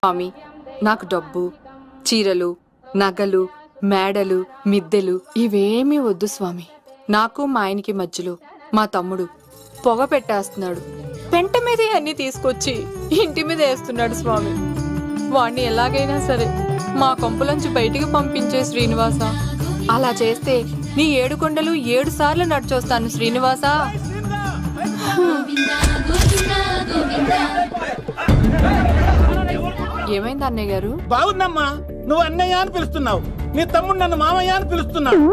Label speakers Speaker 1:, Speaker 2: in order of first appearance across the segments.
Speaker 1: స్వామి, నాకు డబ్బు, చీరలు, నగలు, మేడలు, మిద్దెలు ఇవేమీ వద్దు స్వామి. నాకు మా ఆయనకి మధ్యలో మా తమ్ముడు పొగ పెట్టేస్తున్నాడు. పెంట మీదే అన్ని తీసుకొచ్చి ఇంటి మీద వేస్తున్నాడు స్వామి. వాణ్ణి ఎలాగైనా సరే మా కొంపలోంచి బయటికి పంపించే శ్రీనివాస. అలా చేస్తే నీ 7 కొండలు 7 సార్లు నడిచొస్తాను శ్రీనివాస. ఏమైంది అన్నయ్య గారు?
Speaker 2: బాగుందమ్మా, నువ్వు అన్నయ్య అని పిలుస్తున్నావు, నీ తమ్ముడు నన్ను మామయ్య అని పిలుస్తున్నావు.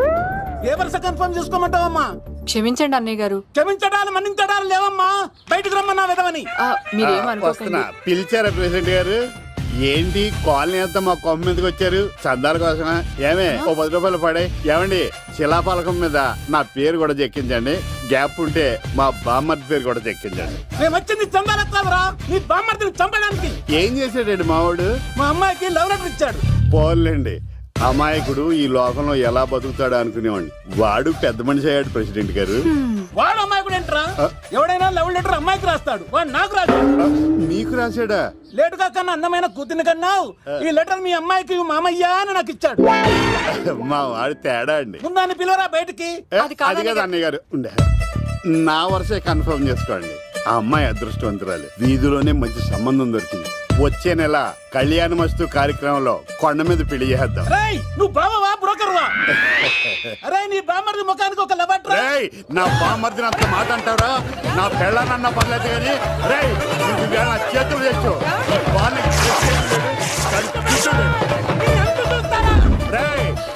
Speaker 2: ఏ వరుస కన్ఫర్మ్ చేసుకోమంటావమ్మా?
Speaker 1: క్షమించండి అన్నయ్య గారు.
Speaker 2: క్షమించడాలు మన్నించడాలు లేవమ్మా, బయటకు రమ్మన్నా విధవని.
Speaker 1: మీరేమనుకోకండి.
Speaker 3: పిలిచారా ప్రెసిడెంట్ గారు? ఏంటి కాలనీ అంతా మా కొమ్మ మీదకి వచ్చారు? చందాల కోసమా? ఏమే ఓ 10 రూపాయలు పడే. ఏమండి, శిలాపలకం మీద నా పేరు కూడా చెక్కించండి. గ్యాప్ ఉంటే మా బామ్మర్ది పేరు కూడా చెక్కించండి.
Speaker 2: మేము వచ్చింది చందాలకు కాదురా, నీ బామ్మర్దిని చంపడానికి.
Speaker 3: ఏం చేశాడండి మావాడు?
Speaker 2: మా అమ్మాయికి లవ్ లెటర్ ఇచ్చాడు.
Speaker 3: పోన్లేండి, అమాయకుడు ఈ లోకంలో ఎలా బతుకుతాడు అనుకునేవాడిని. వాడు పెద్ద మనిషి అయ్యాడు ప్రెసిడెంట్ గారు.
Speaker 2: వాడు అమ్మాయికుడు ఏంట్రా? ఎవడైనా లవ్ లెటర్ అమ్మాయికి రాస్తాడు, వాడు నాకు రాశాడు.
Speaker 3: మీకు రాశాడా?
Speaker 2: లేటుగా కన్నా అందమైన కూతుని కన్నావు, ఈ లెటర్ మీ అమ్మాయికి మామయ్య అని నాకు ఇచ్చాడు.
Speaker 3: మా వాడు తేడా అండి.
Speaker 2: ముందాన్ని పిలవరా బయటికి.
Speaker 3: అది కదా అన్నయ్య గారు. నా వరుసే కన్ఫర్మ్ చేసుకోండి. ఆ అమ్మాయి అదృష్టవంతురాలు, వీధిలోనే మంచి సంబంధం దొరికింది. వచ్చే నెల కళ్యాణమస్తు కార్యక్రమంలో కొండ మీద పెళ్లి చేద్దాం.
Speaker 2: నువ్వు బావవా బ్రోకర్వా? అరే నీ బామ్మర్ది ముఖానికి ఒక లెటర్.
Speaker 3: నా బామ్మర్దిని అంత మాట అంటారా? నా పెళ్ళనన్న పర్లేదు కానీ నా చేతులు తెచ్చు.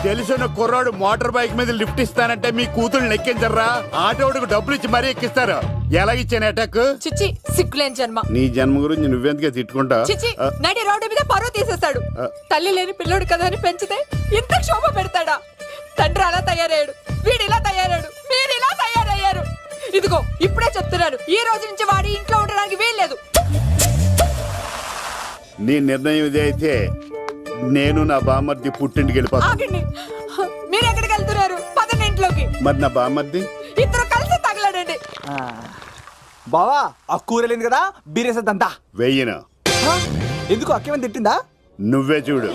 Speaker 3: తెలిసిన కుర్రాడు మోటార్ బైక్ మీద లిఫ్ట్ ఇస్తానంటే మీ కూతురు ఎక్కించరా? ఆటోడికి డబ్బులు ఇచ్చి మరీ ఎక్కిస్తారు. ఎలాగిచ్చాను అటాక్?
Speaker 1: చిచ్చి, సిగ్గులేని జన్మ.
Speaker 3: నీ జన్మ గురించి నువ్వెందుకే తిట్టుకుంటా?
Speaker 1: చిచ్చి, నడి రోడ్డు మీద పరువు తీసేస్తాడు. తల్లి లేని పిల్లోడు కదా అని పెంచితే ఇంత క్షోభ పెడతాడా? తండ్రి అలా తయారయ్యాడు, వీడు ఇలా తయారయ్యాడు, మీరు ఇలా తయారయ్యారు. ఇదిగో ఇప్పుడే చెప్తున్నాను, ఈ రోజు నుంచి వాడి ఇంట్లో ఉండడానికి వీల్లేదు.
Speaker 3: నీ నిర్ణయం ఇదే అయితే నేను నా బామ్మర్ది పుట్టింటికి వెళ్ళిపోతాను.
Speaker 1: ఆగండి, మీరు ఎక్కడికి వెళ్తున్నారు? పదండి ఇంట్లోకి.
Speaker 3: మరి నా బామ్మర్ది?
Speaker 1: ఇద్దరు కలిసి తగలడండి.
Speaker 4: బావా, ఆ కూరలేదు కదా, బీరేసేద్దంతా.
Speaker 3: వెయ్యను.
Speaker 4: ఎందుకు అక్కేమని తిట్టిందా?
Speaker 3: నువ్వే చూడు.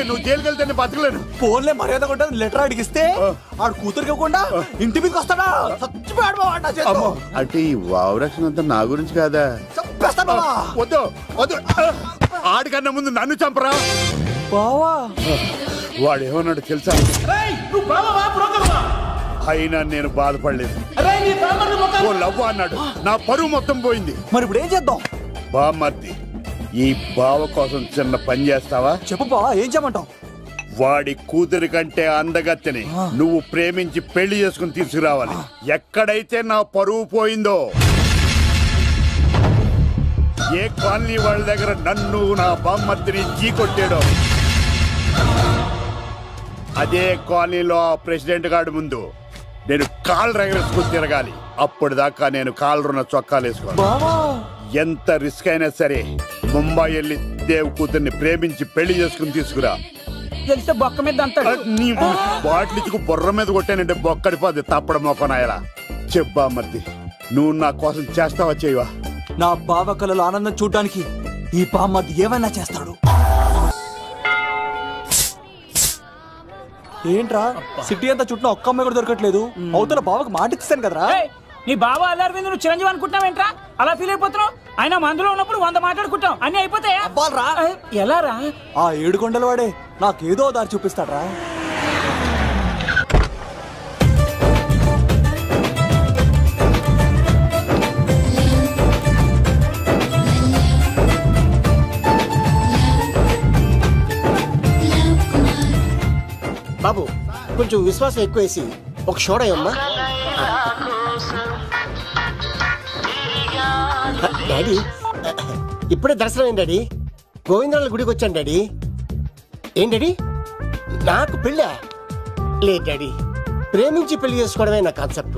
Speaker 3: నువ్వు జైలుకి వెళ్తే బతకలేను.
Speaker 4: ఫోన్లే మర్యాద కొట్టా లెటర్ అడిగిస్తే ఆడు కూతురికి ఇవ్వకుండా ఇంటి మీదకి వస్తాడా? చచ్చిపోయాడు.
Speaker 3: అంటే ఈ వావరక్షణ అంతా నా గురించి కాదా? వద్దు వద్దు, ఆడికన్నా ముందు నన్ను చంపరా. వాడు ఏమన్నాడు తెలుసా? అయినా నేను బాధపడలేదు. ఓ లవ్ అన్నాడు, నా పరువు మొత్తం పోయింది.
Speaker 4: మరి ఇప్పుడు ఏం చేద్దాం?
Speaker 3: బామ్మర్ది, ఈ బావ కోసం చిన్న పని చేస్తావా?
Speaker 4: చెప్పు బావా, ఏం చేయమంటావు?
Speaker 3: వాడి కూతురి కంటే అందగత్తెని నువ్వు ప్రేమించి పెళ్లి చేసుకుని తీసుకురావాలి. ఎక్కడైతే నా పరువు పోయిందో, ఏ కాలనీ వాళ్ళ దగ్గర నన్ను నా బామ్మర్దిని చీకొట్టాడో, అదే కాలనీలో ఆ ప్రెసిడెంట్ గారి ముందు నేను కాళ్ళు రగరేసుకుని తిరగాలి. అప్పుడు దాకా నేను కాళ్ళున్న చొక్కాలు వేసుకోవాలి. ఎంత రిస్క్ అయినా సరే ముంబై వెళ్ళి దేవ్ కూతుర్ని ప్రేమించి పెళ్లి చేసుకుని తీసుకురా.
Speaker 2: బొక్క మీద
Speaker 3: నీ బాటిలిచ్చుకు బుర్ర మీద కొట్టానంటే బొక్కడిపోద్ది తప్పడం మొక్కనాయలా. చెప్పా మర్ది, నువ్వు నా కోసం చేస్తావా చేయవా?
Speaker 4: నా బావ కళలో ఆనందం చూడడానికి ఈ బామ్మది ఏమైనా చేస్తాడు. ఏంట్రా సిటీ అంతా చుట్టూ ఒక్క అమ్మాయి కూడా దొరకట్లేదు. అవతల బావకు మాట ఇస్తాను కదరా.
Speaker 2: నీ బాబా అల్లారి మీద నువ్వు చిరంజీవి అనుకుంటున్నావేంట్రా? అలా ఫీల్ అయిపోతున్నావు. ఆయన మందులో ఉన్నప్పుడు 100 మాట్లాడుకుంటాం, అన్ని అయిపోతాయా? ఎలా రా?
Speaker 4: ఆ 7 కొండల వాడే నాకేదో దారి చూపిస్తాడ్రా.
Speaker 5: బాబు, కొంచెం విశ్వాసం ఎక్కువేసి ఒక షోడయమ్మా. డాడీ, ఇప్పుడే దర్శనం ఏంటి డాడీ? గోవిందరాల గుడికి వచ్చాను డాడీ. ఏం డాడీ, నాకు పెళ్ళా? లేదు డాడీ, ప్రేమించి పెళ్లి చేసుకోవడమే నా కాన్సెప్ట్.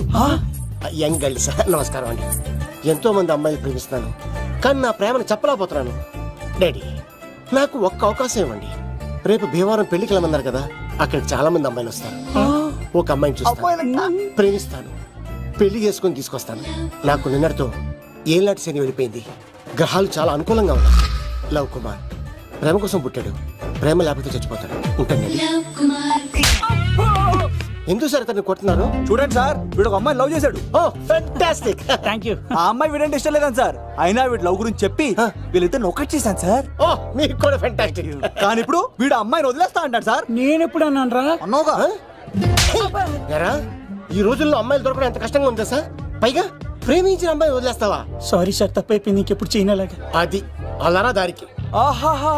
Speaker 5: యంగ్ గర్ల్స్, నమస్కారం అండి. ఎంతో మంది అమ్మాయిలు ప్రేమిస్తున్నాను, కానీ నా ప్రేమను చెప్పలేకపోతున్నాను. డాడీ, నాకు ఒక్క అవకాశం ఇవ్వండి. రేపు భీమవరం పెళ్లికి వెళ్ళమన్నారు కదా, అక్కడికి చాలా మంది అమ్మాయిలు వస్తారు. ఒక అమ్మాయిని చూస్తాను, ప్రేమిస్తాను, పెళ్లి చేసుకొని తీసుకొస్తాను. నాకు నిన్నటితో ఏళ్ళనాటి శని వెళ్ళిపోయింది. గ్రహాలు చాలా అనుకూలంగా ఉన్నాయి. లవ్ కుమార్ ప్రేమ కోసం పుట్టాడు, ప్రేమ లేకపోతే చచ్చిపోతాడు. ఉంటానండి. ఎందుకు సార్ అతన్ని కొడుతున్నారు?
Speaker 4: చూడండి సార్, వీడు ఒక అమ్మాయి లవ్ చేశాడు.
Speaker 5: Oh fantastic.
Speaker 2: Thank you.
Speaker 4: ఆ అమ్మాయి వీడంటే ఇష్టం లేదని సార్, అయినా వీడు లవ్ గురించి చెప్పి వీళ్ళిద్దరు ఒకటి చేశాను సార్.
Speaker 5: ఓ మీకు కూడా ఫెంటాస్టిక్.
Speaker 4: కానీ ఇప్పుడు వీడు అమ్మాయిని వదిలేస్తా అంటాడు సార్.
Speaker 2: నేను ఎప్పుడు అన్నాను రా?
Speaker 4: అన్నోగా
Speaker 5: ఎరా ఈ రోజుల్లో అమ్మాయిలు దొరకడం ఎంత కష్టంగా ఉందా సార్? పైగా ప్రేమించిన అమ్మాయి వదిలేస్తావా?
Speaker 2: సారీ సార్, తప్పైపోయింది. ఇంకెప్పుడు చేయనలాగా.
Speaker 5: అది అలారా దారికి.
Speaker 4: ఆహాహా,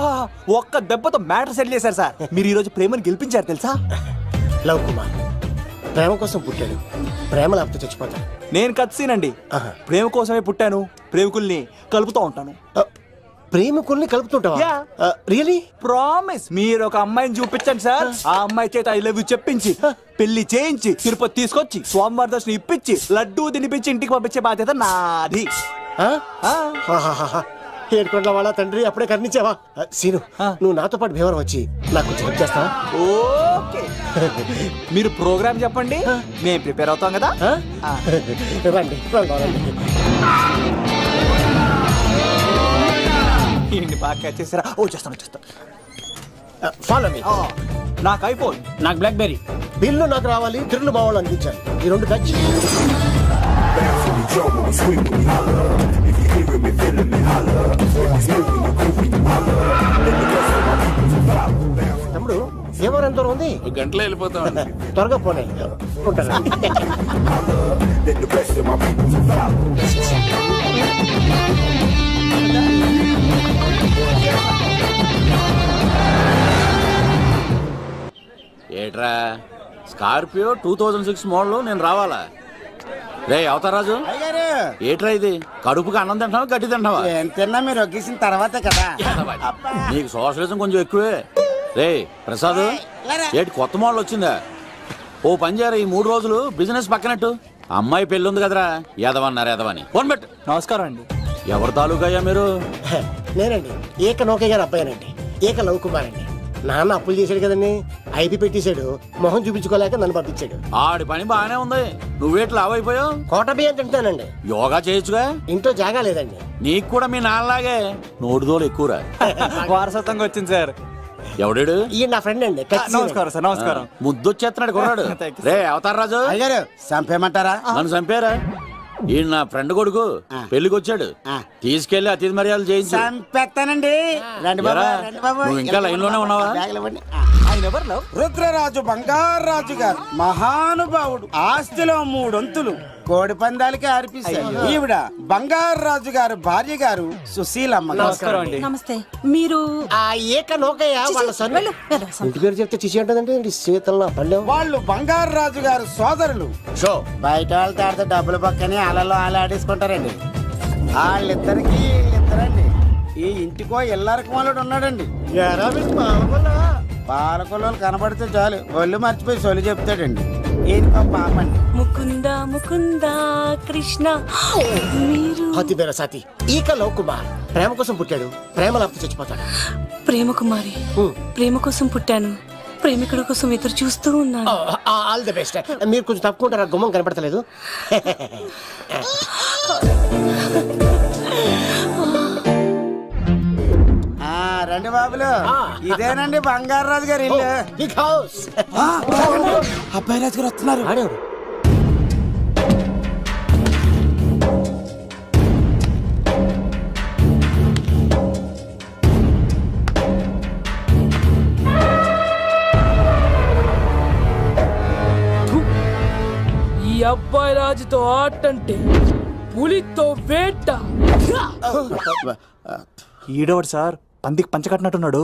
Speaker 4: ఒక్క దెబ్బతో మ్యాటర్ సెటిల్ చేశారు సార్. మీరు ఈ రోజు ప్రేమను గెలిపించారు తెలుసా?
Speaker 5: లవ్ కుమార్ ప్రేమ కోసం పుట్టాడు, ప్రేమ లేకపోతే చచ్చిపోతాడు.
Speaker 4: నేను కత్సీనండి. ప్రేమ కోసమే పుట్టాను, ప్రేమికుల్ని కలుపుతూ ఉంటాను.
Speaker 5: ప్రేమికుల్ని కలుపుతుంటావా? రియలీ?
Speaker 4: ప్రామిస్. మీరు ఒక అమ్మాయిని చూపించండి సార్, ఆ అమ్మాయి చేత ఐ లవ్ యూ చెప్పించి పెళ్లి చేయించి తిరుపతి తీసుకొచ్చి స్వామివారి దర్శనం ఇప్పించి లడ్డూ తినిపించి ఇంటికి పంపించే బాధ్యత నాది.
Speaker 5: ఏడుకొండల వాళ్ళ తండ్రి అప్పుడే కర్ణించావా? సీను, నువ్వు నాతో పాటు భీవరం వచ్చి నాకు కొంచెం హెల్ప్ చేస్తావా?
Speaker 4: ఓకే, మీరు ప్రోగ్రామ్ చెప్పండి, మేము ప్రిపేర్ అవుతాం కదా.
Speaker 5: రండి రండి.
Speaker 4: బాగా చేసారా? ఓ చేస్తాను.
Speaker 5: Follow me.
Speaker 4: నాకు ఐఫోన్,
Speaker 2: నాకు బ్లాక్బెర్రీ.
Speaker 5: బిల్లు నాకు రావాలి, తిరులు మా వాళ్ళు అందించాలి. ఈ రెండు ఖర్చు. తమ్ముడు ఎవరు ఎంత దూరం ఉంది?
Speaker 6: గంటలో వెళ్ళిపోతాం.
Speaker 5: త్వరగా పోనీ. ఉంటాను.
Speaker 6: ఏట్రా స్కార్పియో 2006 మోడల్ నేను రావాలా? రే అవతారాజు, ఏట్రా ఇది? కడుపుకి అన్నం తింటావా గడ్డి తింటావా?
Speaker 7: తిన్నా మీరు ఒగ్గేసిన తర్వాతే కదా.
Speaker 6: నీకు సోషలిజం కొంచెం ఎక్కువే. రే ప్రసాద్, ఏటి కొత్త మోడల్ వచ్చిందా? ఓ పని చేయరా, ఈ 3 రోజులు బిజినెస్ పక్కనట్టు. అమ్మాయి పెళ్ళి ఉంది కదరా, ఎదవన్నారు ఎదవని. ఫోన్ పెట్టు.
Speaker 4: నమస్కారం అండి.
Speaker 6: ఎవరి తాలూకయ్యా మీరు?
Speaker 5: నేనండి, ఏక నౌకయ్య గారు అబ్బాయినండి. ఏక లవ్ కుమార్ అండి. నాన్న అప్పులు చేశాడు కదండి, ఐపీ పెట్టేశాడు. మొహం చూపించుకోలేక నన్ను పంపించాడు.
Speaker 6: ఆడి పని బాగానే ఉంది, నువ్వేట్లు లావైపోయావు.
Speaker 5: కోట బియ్యం తింటానండి.
Speaker 6: యోగా చేయొచ్చుగా.
Speaker 5: ఇంట్లో జాగా లేదండి.
Speaker 6: నీకు కూడా మీ నాన్నలాగే నోటిదోలు ఎక్కువరా.
Speaker 4: వారసత్వంగా వచ్చింది సార్.
Speaker 6: ఎవడాడు?
Speaker 5: ఈయన నా ఫ్రెండ్ అండి.
Speaker 4: నమస్కారం సార్. నమస్కారం.
Speaker 6: ముద్దొచ్చేస్తున్నాడు కొన్నాడు. రే అవతార్ రాజు,
Speaker 7: అయ్యారు చంపేయమంటారా?
Speaker 6: నన్ను చంపారా? ఈయన నా ఫ్రెండ్ కొడుకు పెళ్లికి వచ్చాడు, తీసుకెళ్లి అతిథి మర్యాదలు చేయించు.
Speaker 7: చంపేస్తానండి. రండి బాబు, రండి బాబు.
Speaker 6: నువ్వు ఇంకా లైన్ లోనే ఉన్నావా?
Speaker 7: రుద్రరాజు బంగారాజు గారు మహానుభావుడు, ఆస్తిలో 3 వంతులు కోడి పందాలకి అర్పిస్తారు. ఈవిడ బంగారాజు గారు భార్య గారు సుశీలమ్మ.
Speaker 4: నమస్కారం అండి.
Speaker 8: నమస్తే. మీరు
Speaker 5: ఆ ఏక నౌకయ్య వాళ్ళ సన్. ఇంటి పేరు చెప్తే చిచి అంటదండి. శీతల పల్లెం.
Speaker 7: వాళ్ళు బంగారాజు గారు సోదరులు.
Speaker 5: షో
Speaker 7: బయట వాళ్ళతో ఆడితే డబ్బులు పక్కనే అలలో ఆడేసుకుంటారండి. వాళ్ళిద్దరికి వీళ్ళిద్దరండి. ఈ ఇంటికో ఇల్లరకం వాళ్ళు ఉన్నాడండి. పాలకొల్లు కనబడితే చాలు ఒళ్ళు మర్చిపోయి సొలి చెప్తాడండి. పాపండి.
Speaker 8: ముకుంద ముకుంద కృష్ణ. మీరు
Speaker 5: హతి బేర సాతి. ఈక లవ్ కుమార్ ప్రేమ కోసం పుట్టాడు, ప్రేమ లేకపోతే చచ్చిపోతాడు.
Speaker 8: ప్రేమ కుమారి, ప్రేమ కోసం పుట్టాను, ప్రేమికుడు కోసం ఎదురు చూస్తూ ఉన్నాను.
Speaker 5: All the best. మీరు కొంచెం తప్పుకుంటారా? గుమ్మం కనపడతలేదు.
Speaker 7: రండి బాబులు, ఇదేనండి బంగారాజు గారి ఇల్లు.
Speaker 5: Big house.
Speaker 7: అబ్బాయి రాజు గారు వస్తున్నారు.
Speaker 9: ఈ అబ్బాయి రాజుతో ఆటంటే పులితో వేట.
Speaker 4: ఈడోడు సార్, పందికి పంచకట్టినట్టున్నాడు.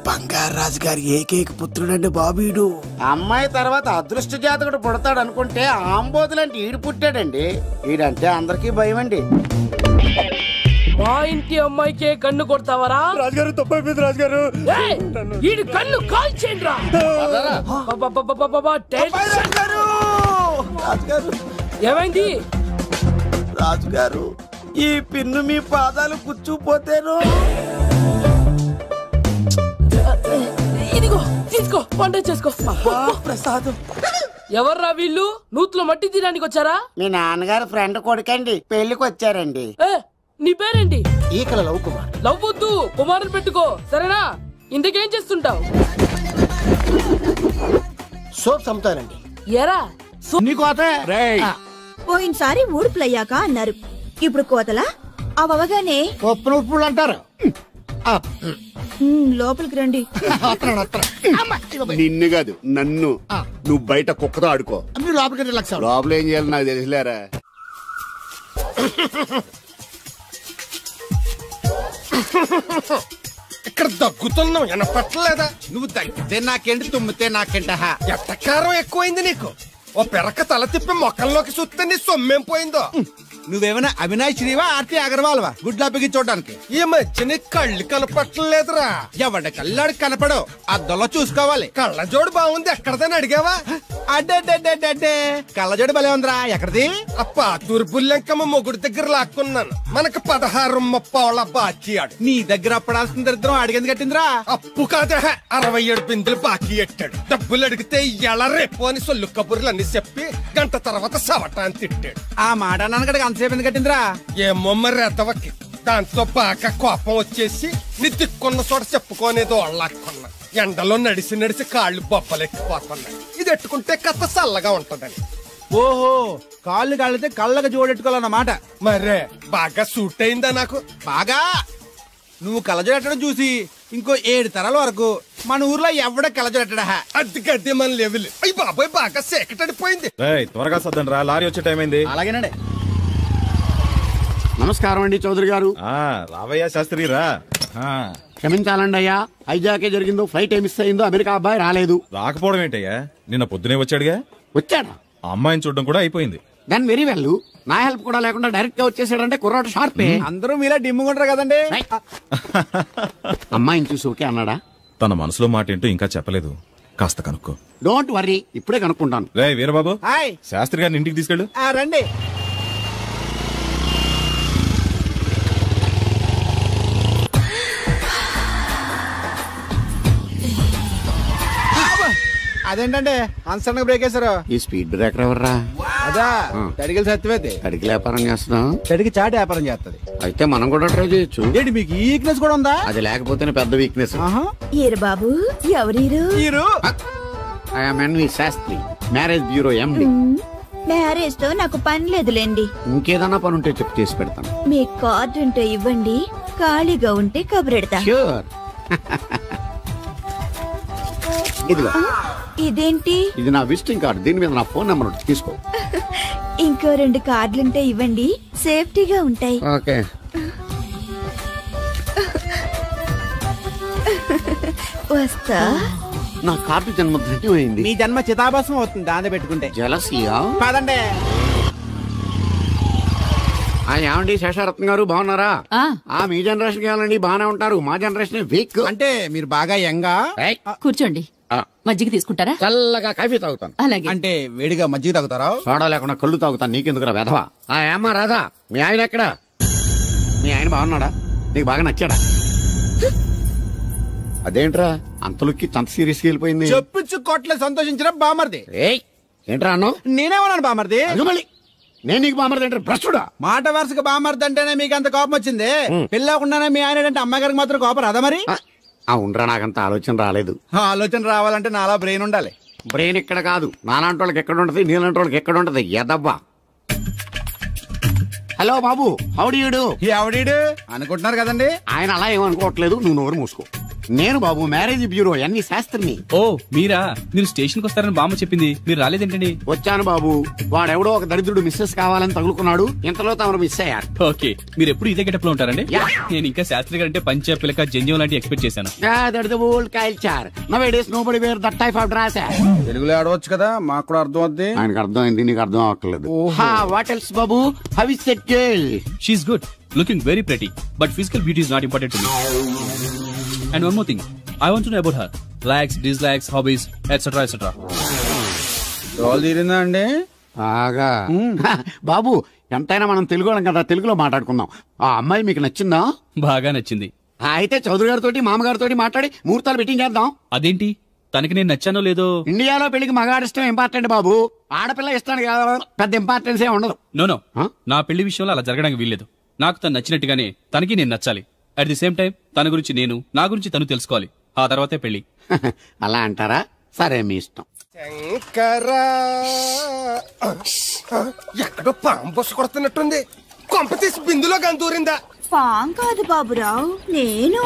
Speaker 7: బంగారాజు గారి ఏకైక పుత్రుడండి బాబీడు. అమ్మాయి తర్వాత అదృష్ట జాతకుడు పుడతాడు అనుకుంటే ఆంబోతులంటే ఈడు పుట్టాడండి. ఈడంటే అందరికీ భయం అండి.
Speaker 9: మా ఇంటి అమ్మాయికే కన్ను కొడతావరా?
Speaker 3: రాజుగారు తప్పైపోయింది రాజుగారు.
Speaker 9: ఈడు కన్ను కాల్చేయండి రా. ఏమైంది
Speaker 7: రాజుగారు? ఈ పిన్ను మీ పాదాలు గుచ్చుకుపోతేను.
Speaker 9: ఇదిగో తీసుకో వంట చేసుకో.
Speaker 4: ప్రసాదం.
Speaker 9: ఎవర్రా వీళ్ళు? నూతులో మట్టి తీయడానికి వచ్చారా?
Speaker 7: మీ నాన్నగారు ఫ్రెండ్ కొడుకండి, పెళ్లికి వచ్చారండి.
Speaker 9: నీ పేరేంటి?
Speaker 5: ఈకల లవ్ కుమార్.
Speaker 9: లవ్ వద్దు, కుమారుని పెట్టుకో సరేనా? ఇంతకేం చేస్తుంటావు?
Speaker 5: సోప్స్ అమ్ముతానండి.
Speaker 9: ఎరా
Speaker 10: పోయినసారి ఊడుపులయ్యాక అన్నారు, ఇప్పుడు కోతలా? అవగానే
Speaker 5: ఉప్పులు అంటారు.
Speaker 10: లోపలికి రండి.
Speaker 3: నిన్ను కాదు నన్ను. నువ్వు బయట కుక్కతో ఆడుకో.
Speaker 5: మీరు లోపలికి రిలాక్స్ అవ్వండి.
Speaker 3: లోపల ఏం చేయాలి నాకు తెలిసిలేరా.
Speaker 11: ఇక్కడ దగ్గుతున్నావు వినపట్టలేదా? నువ్వు తగ్గితే నాకేంటి, తుమ్మితే నాకేంట? ఎట్టకారం ఎక్కువైంది నీకు. ఓ పెరక తల తిప్పి మొక్కల్లోకి చూస్తే నీ సొమ్మేం పోయిందో. నువ్వేమైనా అవినాష్ శ్రీవా, ఆర్తి అగర్వాల్వా గుడ్లా బిగి చూడడానికి? ఈ మధ్య నీ కళ్ళు కనపట్టలేదురా. ఎవడ కళ్ళాడు కనపడవు, అద్దంలో చూసుకోవాలి. కళ్ళజోడు బాగుంది, ఎక్కడదని అడిగావా? అడ్డే కళ్ళజోడు భలే ఉందిరా. ఎక్కడిది? అప్ప తూర్పుల్లెంకమ్మ మొగుడి దగ్గర లాక్కున్నాను. మనకు 16 బాకీ ఆడు. నీ దగ్గర అప్పడాల్సిన దరిద్రం అడిగింది కట్టిందిరా. అప్పు కాదా, 67 బిందులు బాకీ ఎట్టాడు. డబ్బులు అడిగితే ఎలా రేపు అని సొల్లు కబుర్లు అన్ని చెప్పి గంట తర్వాత సవటాన్ని తిట్టాడు. ఆ మాట నాన్నగడికి అంతసేపు ఎందుకు కట్టిందిరా? ఏమో మరి ఎద్దవకి. దాంతో బాగా కోపం వచ్చేసి నీ దిక్కున్న చోట చెప్పుకోనేది వాళ్ళకున్నా. ఎండలో నడిచి కాళ్ళు బొబ్బలెక్కిపోతున్నాయి. ఇది ఎట్టుకుంటే కథ చల్లగా ఉంటదని. ఓహో, కాళ్ళు కాళ్ళతే కళ్ళగా జోడెట్టుకోవాలన్నమాట. మరే బాగా సూట్ అయిందా నాకు? బాగా. నువ్వు కళ్ళజోడెట్టడం చూసి ఇంకో 7 తరాల వరకు మన ఊర్లో ఎవడ కళ్ళజోడెట్టడా. అది గడ్డి మన లెవెల్. అయ్యి బాబాయ్ బాగా సేకటడిపోయింది.
Speaker 12: త్వరగా సర్దండి రా, లారీ వచ్చే టైం అయింది.
Speaker 7: అలాగేనండి. నమస్కారం అండి చౌదరి గారు.
Speaker 12: రావయ్యా శాస్త్రి రా.
Speaker 7: క్షమించాలండి అయ్యా, హైజాకే జరిగిందో, ఫ్లైట్ ఏ మిస్ అయిందో, అమెరికా అబ్బాయి రాలేదు.
Speaker 12: రాకపోవడం ఏంటయ్యా, నిన్న పొద్దునే వచ్చాడుగా.
Speaker 7: వచ్చాడా?
Speaker 12: ఆ అమ్మాయిని చూడడం కూడా అయిపోయింది.
Speaker 7: దాని వెరీ వెల్. నా హెల్ప్ కూడా లేకుండా డైరెక్ట్ గా వచ్చేసాడంటే కుర్రాడు షార్పే. అందరూ మీలా డిమ్ముకుంటారు కదండి. అమ్మాయిని చూసి ఓకే అన్నాడా?
Speaker 12: తన మనసులో మాట ఏంటో ఇంకా చెప్పలేదు, కాస్త కనుక్కో.
Speaker 7: డోంట్ వర్రీ, ఇప్పుడే కనుక్కుంటాను.
Speaker 12: రే వీరబాబు, శాస్త్రి గారిని ఇంటికి తీసుకెళ్ళు.
Speaker 7: రండి.
Speaker 11: అదేంటంటే అన్సన్ బ్రేక్ వేసారు.
Speaker 7: ఈ స్పీడ్ బ్రేకర్ ఎవర్రా?
Speaker 11: అదా తడిగిలి సత్యవేతి.
Speaker 7: తడికి వ్యాపారం చేస్తున్నాం.
Speaker 11: తడికి చాటి వ్యాపారం చేస్తది.
Speaker 7: అయితే మనం కూడా ట్రై చేయొచ్చు.
Speaker 11: ఏంటి మీకు ఈ వీక్నెస్ కూడా ఉందా?
Speaker 7: అది లేకపోతేనే పెద్ద వీక్నెస్.
Speaker 10: ఏరు బాబు, ఎవరీరు?
Speaker 7: N V Shastri, marriage bureau MD.
Speaker 10: Marriage తో నాకు పని లేదులేండి.
Speaker 7: ఇంకేదన్నా పని ఉంటే చెప్పు, చేసి పెడతాను.
Speaker 10: మీ కార్డు ఉంటే ఇవ్వండి, ఖాళీగా ఉంటే కబురెడతా.
Speaker 7: ష్యూర్. ఇదిగో.
Speaker 10: ఇదేంటి?
Speaker 7: ఇది నా విజిటింగ్ కార్డు. దీని మీద నా ఫోన్ నెంబర్ తీసుకో.
Speaker 10: ఇంకో 2 కార్డులుంటే ఇవ్వండి, సేఫ్టీగా ఉంటాయి.
Speaker 7: ఓకే.
Speaker 10: వస్తా.
Speaker 7: నా కార్డు జన్మ ధన్యమైంది.
Speaker 11: మీ జన్మ చితాభాసం అవుతుంది దాన్ని పెట్టుకుంటే.
Speaker 7: జలసియా?
Speaker 11: కాదండి.
Speaker 7: ఏమండి శేషారత్న గారు, బాగున్నారా? మీ జనరేషన్ కావాలండి, బాగానే ఉంటారు. మా జనరేషన్ వీక్.
Speaker 11: అంటే మీరు బాగా యంగా.
Speaker 13: కూర్చోండి, మజ్జిగ తీసుకుంటారా?
Speaker 7: చల్లగా కాఫీ తాగుతాను.
Speaker 13: అలాగే.
Speaker 11: అంటే వేడిగా మజ్జిగ తాగుతారా?
Speaker 7: సోడా లేకుండా కళ్ళు తాగుతాను. నీకెందుకురా వెధవా? ఏమ్మా రాధా, మీ ఆయన ఎక్కడా? మీ ఆయన బాగున్నాడా? నీకు బాగా నచ్చాడా? అదేంట్రా అంతలోకి అంత సీరియస్ గా వెళ్ళిపోయింది?
Speaker 11: చెప్పుచ్చు కొట్లే సంతోషించిన బామర్ది.
Speaker 7: ఏంట్రా అన్నావు?
Speaker 11: నేనేమన్నాను బామర్ది?
Speaker 7: మళ్ళీ నేను నీకు బామర్ది అంటే భ్రష్టుడా?
Speaker 11: మాట వరుసగా బామర్ది అంటేనే మీకు అంత కోపం వచ్చింది. పెళ్ళకుండానే మీ ఆయన అంటే అమ్మాయి గారికి మాత్రం కోపం రాదా మరి?
Speaker 7: అవునరా, నాకంత ఆలోచన రాలేదు.
Speaker 11: ఆలోచన రావాలంటే నాలా బ్రెయిన్ ఉండాలి.
Speaker 7: బ్రెయిన్ ఇక్కడ కాదు, నాలాంటి వాళ్ళకి ఎక్కడ ఉంటది, నీలాంటి వాళ్ళకి ఎక్కడ ఉంటది. ఎదవ్వా. హలో బాబు, హౌడీయుడు.
Speaker 11: ఎవడీడు అనుకుంటున్నారు కదండి.
Speaker 7: ఆయన అలా ఏమనుకోవట్లేదు, నువ్వు నోరు మూసుకో. నేను బాబు మ్యారేజ్ బ్యూరో ఎన్వి శాస్త్రిని.
Speaker 14: ఓ మీరా? మీరు స్టేషన్ కి వస్తారని బామ్మ చెప్పింది, మీరు రాలేదేంటండి?
Speaker 7: వచ్చాను బాబు. వాడెవడో ఒక దరిద్రుడు మిస్సెస్ కావాలని తగులుకున్నాడు, ఇంతలో తమరు మిస్ అయ్యారు.
Speaker 14: ఓకే, మీరు ఎప్పుడు ఇదే గెటప్ లో ఉంటారండి? నేను ఇంకా శాస్త్రి గారు అంటే పంచ పిలక జంజం లాంటి ఎక్స్పెక్ట్ చేశాను.
Speaker 11: తెలుగులో ఆడవచ్చు కదా, మాకు కూడా అర్థం అవుద్ది.
Speaker 7: ఆయనకు అర్థం అయింది, నీకు అర్థం అవ్వట్లేదు. What else Babu? How is that girl?
Speaker 14: She is good, looking very pretty, but physical beauty is not important to me. And one more thing, I want to know about her likes, dislikes, hobbies, etc. etc.
Speaker 11: తీరిందా అండి?
Speaker 7: బాగా. బాబు ఎంతైనా మనం తెలుగు వాళ్ళం కదా, తెలుగులో మాట్లాడుకుందాం. ఆ అమ్మాయి మీకు నచ్చిందా?
Speaker 14: బాగా నచ్చింది.
Speaker 7: అయితే చౌదరి గారితో మామగారితో మాట్లాడి ముహూర్తాలు పెట్టించేద్దాం.
Speaker 14: అదేంటి తనకి నేను నచ్చానో లేదో.
Speaker 7: ఇండియాలో పెళ్లికి మగాడిష్టం ఇంపార్టెంట్ బాబు, ఆడపిల్ల ఇష్టానికి పెద్ద ఇంపార్టెన్స్ ఏ ఉండదు.
Speaker 14: నో నా పెళ్లి విషయంలో అలా జరగడానికి వీల్లేదు. నాకు తను నచ్చినట్టుగానే తనకి నేను నచ్చాలి. అట్ ది సేమ్ టైం తన గురించి నేను, నా గురించి తను తెలుసుకోవాలి. ఆ తర్వాతే పెళ్లి.
Speaker 7: అలా అంటారా? సరే మీ ఇష్టం.
Speaker 11: ఎక్కడో పాము బొస్స కొడుతున్నట్టుంది. కొంప తీసి బిందులో గందూరిందా?
Speaker 10: పాం కాదు బాబురావు, నేను.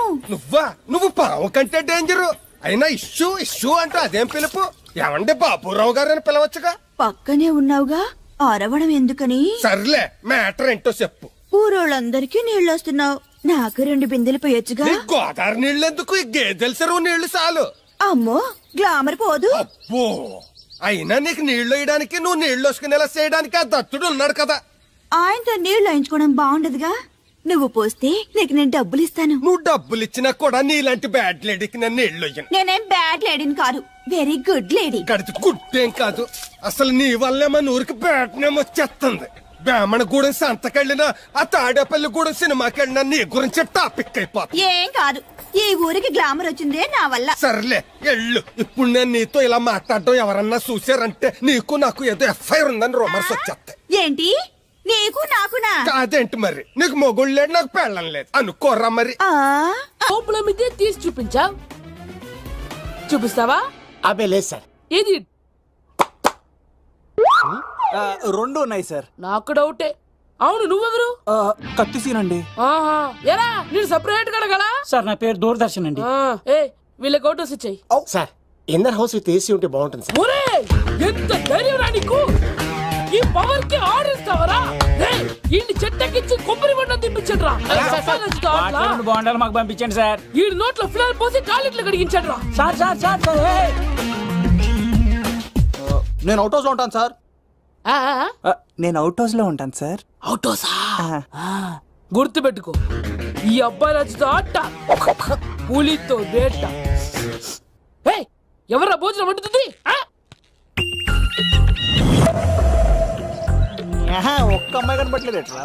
Speaker 11: నువ్వు పాము కంటే డేంజరు. అయినా ఇష్యూ అంటూ అదేం పిలుపు? ఏమండి బాబురావు గారు అని పిలవచ్చుగా.
Speaker 10: పక్కనే ఉన్నావుగా, అరవడం ఎందుకని?
Speaker 11: సర్లే, మ్యాటర్ ఏంటో చెప్పు.
Speaker 10: ఊరోళ్ళందరికీ నీళ్ళు వస్తున్నావు, నాకు 2 బిందెలు పోయొచ్చుగా.
Speaker 11: గోదావరి నీళ్ళు ఎందుకు? ఈ గేదెల చెరువు నీళ్లు చాలు.
Speaker 10: అమ్మో, గ్లామర్ పోదు.
Speaker 11: అబ్బో, అయినా నీకు నీళ్లు వేయడానికి, నువ్వు నీళ్లు వసుకునేలా చేయడానికి ఆ దత్తుడు ఉన్నాడు కదా.
Speaker 10: ఆయనతో నీళ్లు వేయించుకోవడం బాగుండదుగా. నువ్వు పోస్తే నీకు నేను డబ్బులు ఇస్తాను.
Speaker 11: నువ్వు డబ్బులు ఇచ్చినా కూడా నీలాంటి బ్యాడ్ లేడీకి నేను నీళ్లు ఇయ్యను.
Speaker 10: నేనేం బ్యాడ్ లేడీని కాదు, వెరీ గుడ్ లేడీ.
Speaker 11: గడిచి గుడ్డేం కాదు, అసలు నీ వల్లే మన ఊరికి బ్యాడ్ నేమ్ వచ్చేస్తుంది. బ్రాహ్మణగూడెం సంతకెళ్ళినా, ఆ తాడేపల్లిగూడెం సినిమాకెళ్ళినా నీ గురించి టాపిక్ అయిపోతుంది.
Speaker 10: ఏం కాదు, ఈ ఊరికి గ్లామర్ వచ్చిందే నా వల్ల.
Speaker 11: సర్లే ఎళ్ళు. ఇప్పుడు నేను నీతో ఇలా మాట్లాడడం ఎవరన్నా చూసారంటే నీకు నాకు ఏదో ఎఫ్ఐఆర్ ఉందని రూమర్స్ వచ్చేస్తాయి.
Speaker 10: ఏంటి? నీకు నాకునా?
Speaker 11: కాదేంటి మరి? నీకు మొగుడు లేడు, నాకు పెళ్ళం లేదు అనుకోరా మరి.
Speaker 9: తీసి చూపించా, చూపిస్తావా?
Speaker 5: అబ్బే లేదు సార్.
Speaker 9: ఏది?
Speaker 4: 2 ఉన్నాయి సార్.
Speaker 9: నాకు డౌటే. అవును, నువ్వెవరు?
Speaker 4: కత్తి సీనండి.
Speaker 9: ఎరా నేను సపరేట్ కడగలా?
Speaker 2: సార్ నా పేరు దూరదర్శన్ అండి.
Speaker 9: వీళ్ళ ఫోటోస్ ఇచ్చాయి
Speaker 5: sir. Inner house with AC ఉంటే బాగుంటుంది సార్.
Speaker 9: ఒరే, ఎంత ధైర్యం రా నీకు! ఈ పవర్ కి ఆర్డర్ ఇస్తావరా? ఈ చెట్టెక్కించి కొబ్బరి బండ తిప్పించండి రా.
Speaker 2: బాగుండాలి, మాకు పంపించండి సార్.
Speaker 9: ఈ నోట్లో ఫినాల్ పోసి టాయిలెట్లు కడిగించండి రా.
Speaker 2: సార్
Speaker 4: నేను అవుట్ హౌస్ లో ఉంటాను సార్. నేను అవుట్ హౌస్ లో ఉంటాను సార్.
Speaker 9: అవుట్ హౌసా? గుర్తు పెట్టుకో, ఈ అబ్బాయి రాజుతో ఆట, పులితో వేట. ఎవరా భోజనం వండుతుంది?
Speaker 4: ఒక్క అమ్మాయి కనబట్టలేదు ఎట్లా?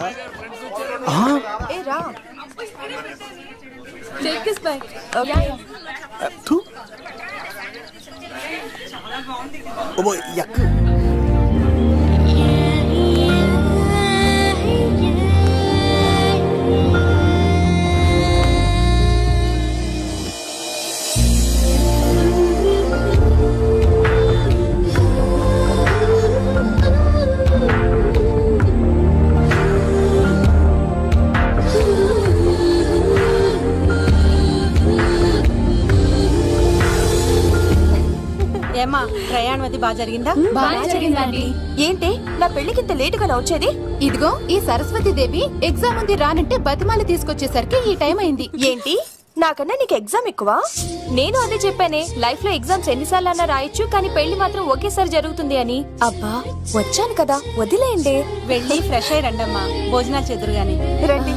Speaker 15: ఏమా, ప్రయాణం అది బాగా జరిగిందా?
Speaker 16: బాగా జరిగిందండి.
Speaker 15: ఏంటి నా పెళ్లికి ఇంత లేటుగా వచ్చేది?
Speaker 16: ఇదిగో ఈ సరస్వతి దేవి ఎగ్జామ్ ఉంది రానంటే బతిమాలి తీసుకొచ్చేసరికి ఈ టైం అయింది.
Speaker 15: ఏంటి, నాకన్నా నీకు ఎగ్జామ్ ఎక్కువ? నేను అదే చెప్పానే, లైఫ్ లో ఎగ్జామ్స్ ఎన్నిసార్లు అన్నా రాయొచ్చు, కానీ పెళ్లి మాత్రం ఒకేసారి జరుగుతుంది అని. అబ్బా, వచ్చాను కదా, వదిలేయండి.
Speaker 16: వెళ్ళి ఫ్రెష్ అయ్యి రండమ్మా, భోజనాలు చెదురు గాని
Speaker 15: రండి.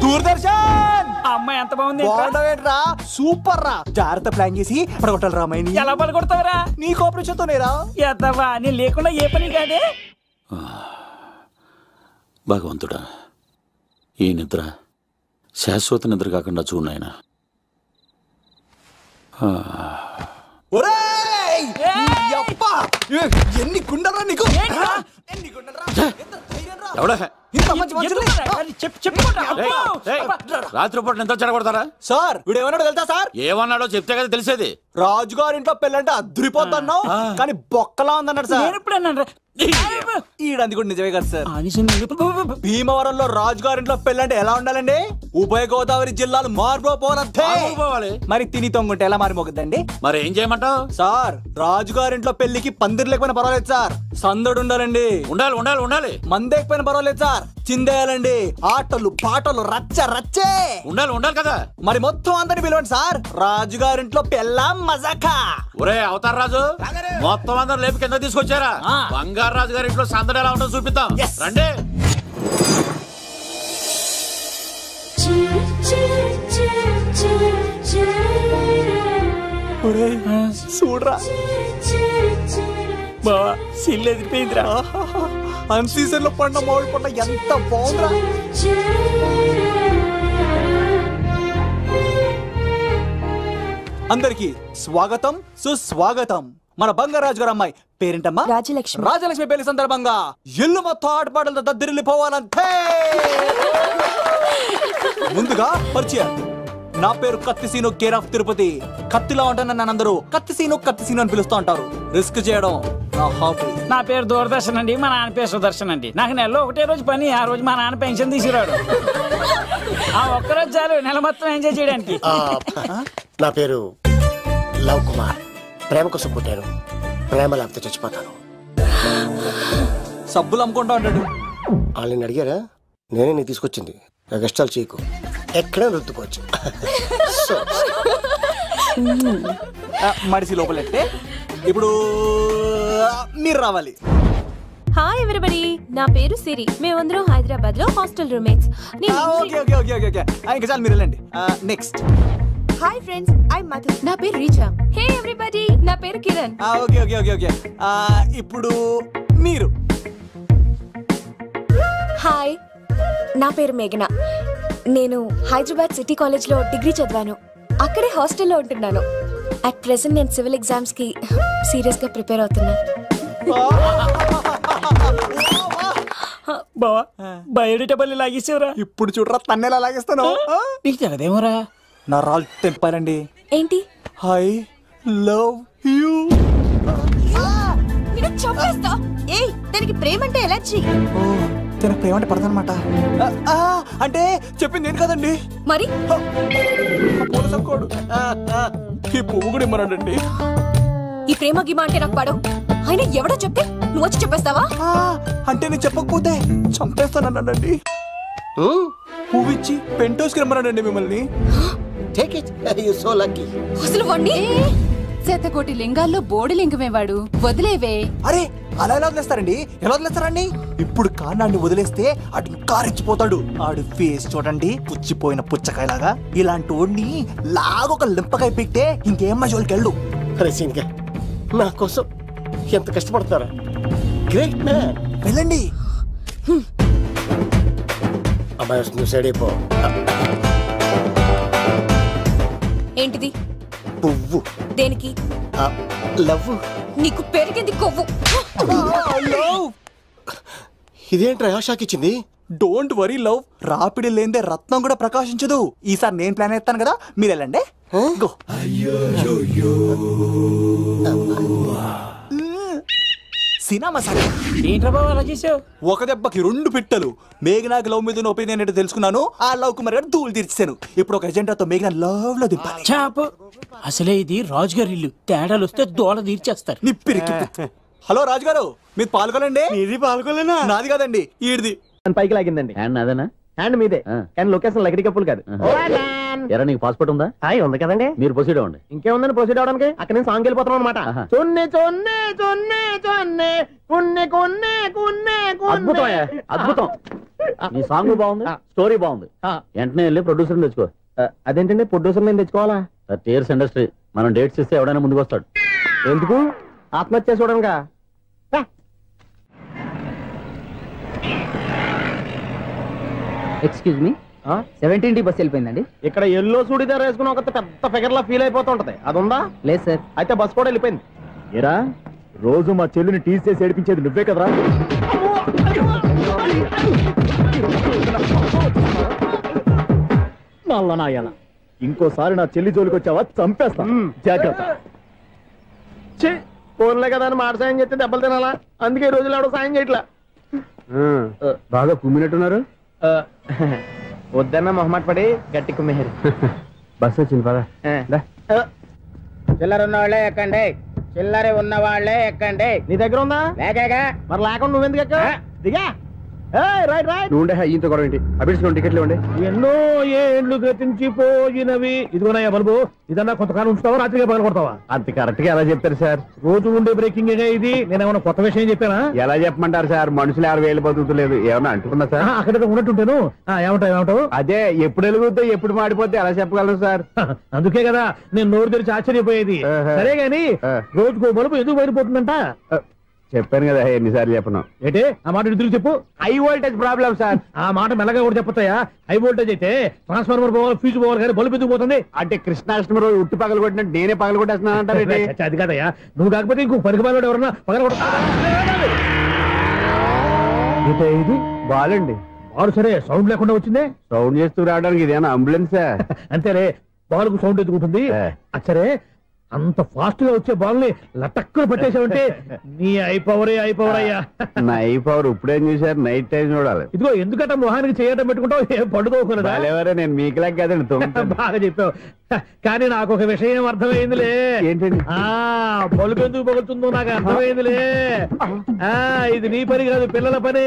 Speaker 4: దూరదర్శన్
Speaker 2: అమ్మాయి ఎంత బాగుంది!
Speaker 4: బాగుండవేంట్రా? సూపర్ రా. జాగ్రత్త ప్లాన్ చేసి పడగొట్టాలి రామాయణి.
Speaker 2: ఎలా పడగొడతావరా?
Speaker 4: నీ కోఆపరేషన్ తోనేరా.
Speaker 2: ఎద్దవా, నేను లేకుండా ఏ పని కాదే.
Speaker 6: భగవంతుడా, ఈ నిద్ర శాశ్వత నిద్ర కాకుండా చూడాయన.
Speaker 4: ఎన్ని గుండెలరా నీకు!
Speaker 6: రాత్రిపూట నిద్ర చెడగొడతారా
Speaker 4: సార్? వీడు ఏమన్నాడు తెలుసా సార్?
Speaker 6: ఏమన్నాడో చెప్తే కదా తెలిసేది.
Speaker 4: రాజుగారింట్లో పెళ్ళంటే అద్దరిపోద్దన్నావు, కానీ బొక్కలా ఉందన్నాడు సార్. ఈడంది కూడా నిజమే కదా సార్. భీమవరంలో రాజుగారింట్లో పెళ్ళంటే ఎలా ఉండాలండి? ఉభయ గోదావరి జిల్లాలు మారిపోవాలి. మరి తిని తొంగుంటే ఎలా మారిపోతుందండి?
Speaker 6: మరి ఏం చేయమంటావు
Speaker 4: సార్? రాజుగారింట్లో పెళ్లికి పందిరి లేకపోయినా పర్వాలేదు సార్, సందడు ఉండాలండి.
Speaker 6: ఉండాలి ఉండాలి ఉండాలి.
Speaker 4: మందేకపోయినా పర్వాలేదు సార్, చిందేయాలండి. ఆటలు పాటలు రచ్చ రచ్చే
Speaker 6: ఉండాలి ఉండాలి కదా.
Speaker 4: మరి మొత్తం అందరిని పిలవండి సార్, రాజుగారింట్లో పెళ్ళాం మజాకా.
Speaker 6: ఒరే అవతార్ రాజు, మొత్తం అందరు లేపు కింద తీసుకొచ్చారా? బంగారు రాజు గారి ఇంట్లో సందడి ఎలా ఉంటుందో చూపిద్దాం రండి.
Speaker 4: చూడరా
Speaker 2: బావా, సిల్ ఎదిరిపోయిందిరా.
Speaker 4: అన్ సీజన్ లో పడిన మామిడి పంట ఎంత బాగుందిరా. అందరికి స్వాగతం సుస్వాగతం. మన బంగారాజు గారు అమ్మాయి పేరేంటమ్మా?
Speaker 15: రాజలక్ష్మి.
Speaker 4: రాజలక్ష్మి పెళ్లి సందర్భంగా ఇల్లు మొత్తం ఆటపాటలతో దద్దరిల్లిపోవాలంటే ముందుగా పరిచయం. నా పేరు కత్తిసీను, కేర్ ఆఫ్ తిరుపతి. కత్తిలా ఉంటాను నన్ను అందరూ కత్తిసీను అని పిలుస్తూ ఉంటారు. రిస్క్ చేయడం నా హాబీ.
Speaker 2: నా పేరు దూరదర్శన్ అండి, మా నాన్న పేరు సుదర్శన్ అండి. నాకు నెలలో ఒకటే రోజు పని, ఆ రోజు మా నాన్న పెన్షన్ తీసుకురాడు. ఆ ఒక్కరోజు చాలు నెల మొత్తం ఎంజాయ్ చేయడానికి.
Speaker 5: నా పేరు లవ్ కుమార్. ప్రేమ కోసం పుట్టాను, ప్రేమ లేకపోతే చచ్చిపోతాను.
Speaker 4: సబ్బులు అమ్ముకుంటా ఉంటాడు.
Speaker 5: వాళ్ళని అడిగారా? నేనే నీ తీసుకొచ్చింది. కష్టాలు చేయకు, ఎక్కడ రుద్దుకోవచ్చు.
Speaker 4: మడిసి లోపలెట్టే ఇప్పుడు మీరు రావాలి.
Speaker 15: హాయ్ ఎవ్రీబడి, నా పేరు సిరి. మేమందరం హైదరాబాద్ లో హాస్టల్ రూమ్మేట్స్.
Speaker 4: ఇంకా చాలు, మీరు వెళ్ళండి. Next.
Speaker 15: Hi friends, I Madhu. నా పేరు రీచా. హే ఎవ్రీబడి, నా పేరు కిరణ్.
Speaker 4: ఓకే. ఇప్పుడు మీరు.
Speaker 15: హాయ్, నా పేరు మేఘన. నేను హైదరాబాద్ సిటీ కాలేజ్ లో డిగ్రీ చదివాను. అక్కడే హాస్టల్లో ఉంటున్నాను. అట్ ప్రెసెంట్ నేను సివిల్ ఎగ్జామ్స్ కి సీరియస్ గా ప్రిపేర్ అవుతున్నా.
Speaker 2: బావా బయోడేటా బల్లి లాగేసేవరా?
Speaker 4: ఇప్పుడు చూడరా తన్నేలా లాగేస్తాను.
Speaker 2: నీకు తెగదేమోరా?
Speaker 4: నా రాళ్ళు తెంపారండి.
Speaker 15: ఏంటి?
Speaker 4: I love you.
Speaker 15: చంపేస్తా. ఏయ్, దానికి ప్రేమ అంటే ఎలర్జీ.
Speaker 4: తనకు ప్రేమ అంటే పడదనమాట. అంటే చెప్పింది ఏంటి కదండి.
Speaker 15: మరి
Speaker 4: ఈ పువ్వు కూడా ఇమ్మరండి.
Speaker 15: ఈ ప్రేమ గిమ అంటే నాకు పడవు. అయినా ఎవడో చెప్తే నువ్వు వచ్చి చెప్పేస్తావా?
Speaker 4: అంటే నేను చెప్పకపోతే చంపేస్తానండి. పువ్విచ్చి పెంటోస్కి రమ్మనండి మిమ్మల్ని.
Speaker 15: అసలు వండి
Speaker 16: శతకోటి లింగాల్లో బోడి లింగమే వాడు. వదిలేవే.
Speaker 4: అరే అలా ఎలా వదిలేస్తారండి? ఎలా వదిలేస్తారండి? ఇప్పుడు కాన్నాడిని వదిలేస్తే అటు ఇంకా రెచ్చిపోతాడు. ఆడు ఫేస్ చూడండి, పుచ్చిపోయిన పుచ్చకాయలాగా. ఇలాంటి వాడిని లాగొక లింపకాయ పెట్టే ఇంకేం మజోలికి వెళ్ళు.
Speaker 5: నా కోసం ఎంత కష్టపడతారా? Great man.
Speaker 4: వెళ్ళండి.
Speaker 5: అమ్మాయి నువ్వు సైడ్ అయిపో.
Speaker 15: ఏంటిది?
Speaker 5: పువ్వు.
Speaker 15: దేనికి?
Speaker 5: లవ్.
Speaker 15: నీకు పెరిగింది కొవ్వు.
Speaker 5: ఇదేంట్రా షాక్ ఇచ్చింది?
Speaker 4: Don't worry love. రాపిడి లేదే రత్నం కూడా ప్రకాశించదు. ఈసారి నేను ప్లాన్ ఎత్తాను కదా, మీరు వెళ్ళండి. గో. సినిమా సరే.
Speaker 2: ఏంట్రా బాబు అలా చేసావు?
Speaker 4: ఒక దెబ్బకి 2 పిట్టలు. మేఘనాకి లవ్ మీద ఒపీనియన్ ఏంటో తెలుసుకున్నాను. ఆ లవ్ కుమార్ గారు ధూళి తీర్చాను. ఇప్పుడు ఒక ఎజెండాతో మేఘనా లవ్ లో దింపాలి.
Speaker 2: చాపు. అసలే ఇది రాజుగారి ఇల్లు. తేడాలు వస్తే దోళ తీర్చేస్తారు.
Speaker 4: నిప్పిరికి. హలో రాజుగారు, మీరు పాల్గొనండి.
Speaker 5: ఇది పాల్గొలేనా?
Speaker 4: నాది కాదండి, ఈడిది.
Speaker 17: పైకి లాగిందండి.
Speaker 6: అదేనా?
Speaker 17: హ్యాండ్ మీదే, కానీ లొకేషన్ లగడి కప్పులు కాదు.
Speaker 6: ఎరా నీకు పాస్పోర్ట్ ఉందా?
Speaker 17: ఉంది కదండి.
Speaker 6: మీరు ప్రొసీడ్ అవ్వండి.
Speaker 17: ఇంకేముందని ప్రొసీడ్ అవడానికి? అక్కడ నేను సాంగ్ వెళ్ళిపోతాను అనమాట.
Speaker 6: అద్భుతం, అద్భుతం. నీ సాంగ్ బాగుంది, స్టోరీ బాగుంది. వెంటనే వెళ్ళి ప్రొడ్యూసర్ తెచ్చుకో.
Speaker 17: అదేంటండి ప్రొడ్యూసర్ నేను తెచ్చుకోవాలా?
Speaker 6: TRS industry. మనం డేట్స్ ఇస్తే ఎవడైనా ముందుకు వస్తాడు.
Speaker 17: ఎందుకు? ఆత్మహత్య చూడనుగా.
Speaker 18: Excuse me, 17D bus వెళ్ళిపోయిందండి.
Speaker 17: ఇక్కడ ఎల్లో చూడిదార్ వేసుకుని ఒక పెద్ద ఫిగర్ లా ఫీల్ అయిపోతుంటది. అది ఉందా?
Speaker 18: లేదు సార్.
Speaker 17: అయితే బస్ కూడా వెళ్ళిపోయింది.
Speaker 6: ఏరా రోజు మా చెల్లిని టీస్ చేసి ఏడిపించేది నువ్వే కదరా? నాయన ఇంకోసారి నా చెల్లి జోలికి వచ్చావా చంపేస్తా. జాగ్రత్త.
Speaker 17: ఫోన్లే కదా అని మాట సాయం చేస్తే దెబ్బలు తినాలా? అందుకే ఈ రోజులు ఎవడో సాయం చేయట్లా.
Speaker 6: బాగా కుమ్మినట్టున్నారు.
Speaker 17: వద్దన్న మొహమాట పడి గట్టి కుమ్మేరు.
Speaker 6: బస్ వచ్చింది పదా.
Speaker 17: చిల్లర ఉన్న వాళ్ళే ఎక్కండి. చిల్లర ఉన్న వాళ్ళే ఎక్కండి. నీ దగ్గర ఉందా? లేకగా. మరి లేకుండా నువ్వెందుకు ఎక్క? దిగా. Right right.
Speaker 6: నువ్వుండే ఇంత గొడవ ఏంటి? అభిడ్స్ టికెట్లు ఇవ్వండి.
Speaker 17: ఎన్నో ఏళ్ళు గతించిపోయినవి. ఇదిగోనయ్యా బల్బు, ఇదన్నా కొంతకాలం ఉంచుతావా, రాత్రిగా పగల కొడతావా?
Speaker 6: అంత కరెక్ట్ గా ఎలా చెప్తారు సార్?
Speaker 17: రోజు ఉండే బ్రేకింగ్ ఇది. నేనేమన్నా కొత్త విషయం చెప్పానా?
Speaker 6: ఎలా చెప్పమంటారు సార్? మనుషులు 60 వేలు బతుకుతలేదు. ఏమన్నా అంటున్నా సార్?
Speaker 17: అక్కడ ఉన్నట్టుంటాను. ఏమంటావు?
Speaker 6: అదే ఎప్పుడు వెలుగుతో ఎప్పుడు మాడిపోతే ఎలా చెప్పగలరు సార్?
Speaker 17: అందుకే కదా నేను నోరు తెరిచి ఆశ్చర్యపోయేది. సరే గాని రోజుకో బలుపు ఎందుకు బయటపోతుందంట?
Speaker 19: చెప్పాను కదా ఎన్నిసార్లు చెప్పను.
Speaker 17: ఏంటి ఆ మాట తిరిగి చెప్పు.
Speaker 19: High voltage problem sir.
Speaker 17: ఆ మాట మెల్లగా కూడా చెప్పొచ్చాయా? హై వోల్టేజ్ అయితే ట్రాన్స్ఫార్మర్ పోవాలి, ఫ్యూజ్ పోవాలి, కానీ బల్బు ఎందుకు పోతుంది?
Speaker 19: అంటే కృష్ణాష్టమి రోజు ఉట్టి పగలు కొట్టినట్టు నేనే పగలు కొట్టేస్తున్నాను అంటారు.
Speaker 17: అది కాదయ్యా, నువ్వు కాకపోతే ఇంకో పనికి బాగా ఎవరన్నా పగల ఇది
Speaker 19: బాలండి.
Speaker 17: బాలు సరే సౌండ్ లేకుండా వచ్చిందే.
Speaker 19: సౌండ్ చేస్తూ రావడానికి ఇదేనా అంబులెన్సా?
Speaker 17: అంతేరే, బాలుకు సౌండ్ ఎదుగుంటుంది. సరే అంత ఫాస్ట్ గా వచ్చే బాల్ని లటక్కులు పట్టేసావంటే నీ ఐపవర్ అయ్యా.
Speaker 19: నా ఐపవర్ ఇప్పుడేం చూసారు? నైట్ టైం చూడాలి.
Speaker 17: ఇదిగో ఎందుకంటే మొహానికి చేయటం పెట్టుకుంటావు, ఏం పడుకోకూడదా?
Speaker 19: నేను మీకులాగా కదండి.
Speaker 17: బాగా చెప్పావు. కానీ నాకు ఒక విషయం అర్థమైందిలే.
Speaker 19: ఏంటండి?
Speaker 17: బలుపు ఎందుకు పగులుతుందో నాకు అర్థమైందిలే. ఇది నీ పని కాదు, పిల్లల పని.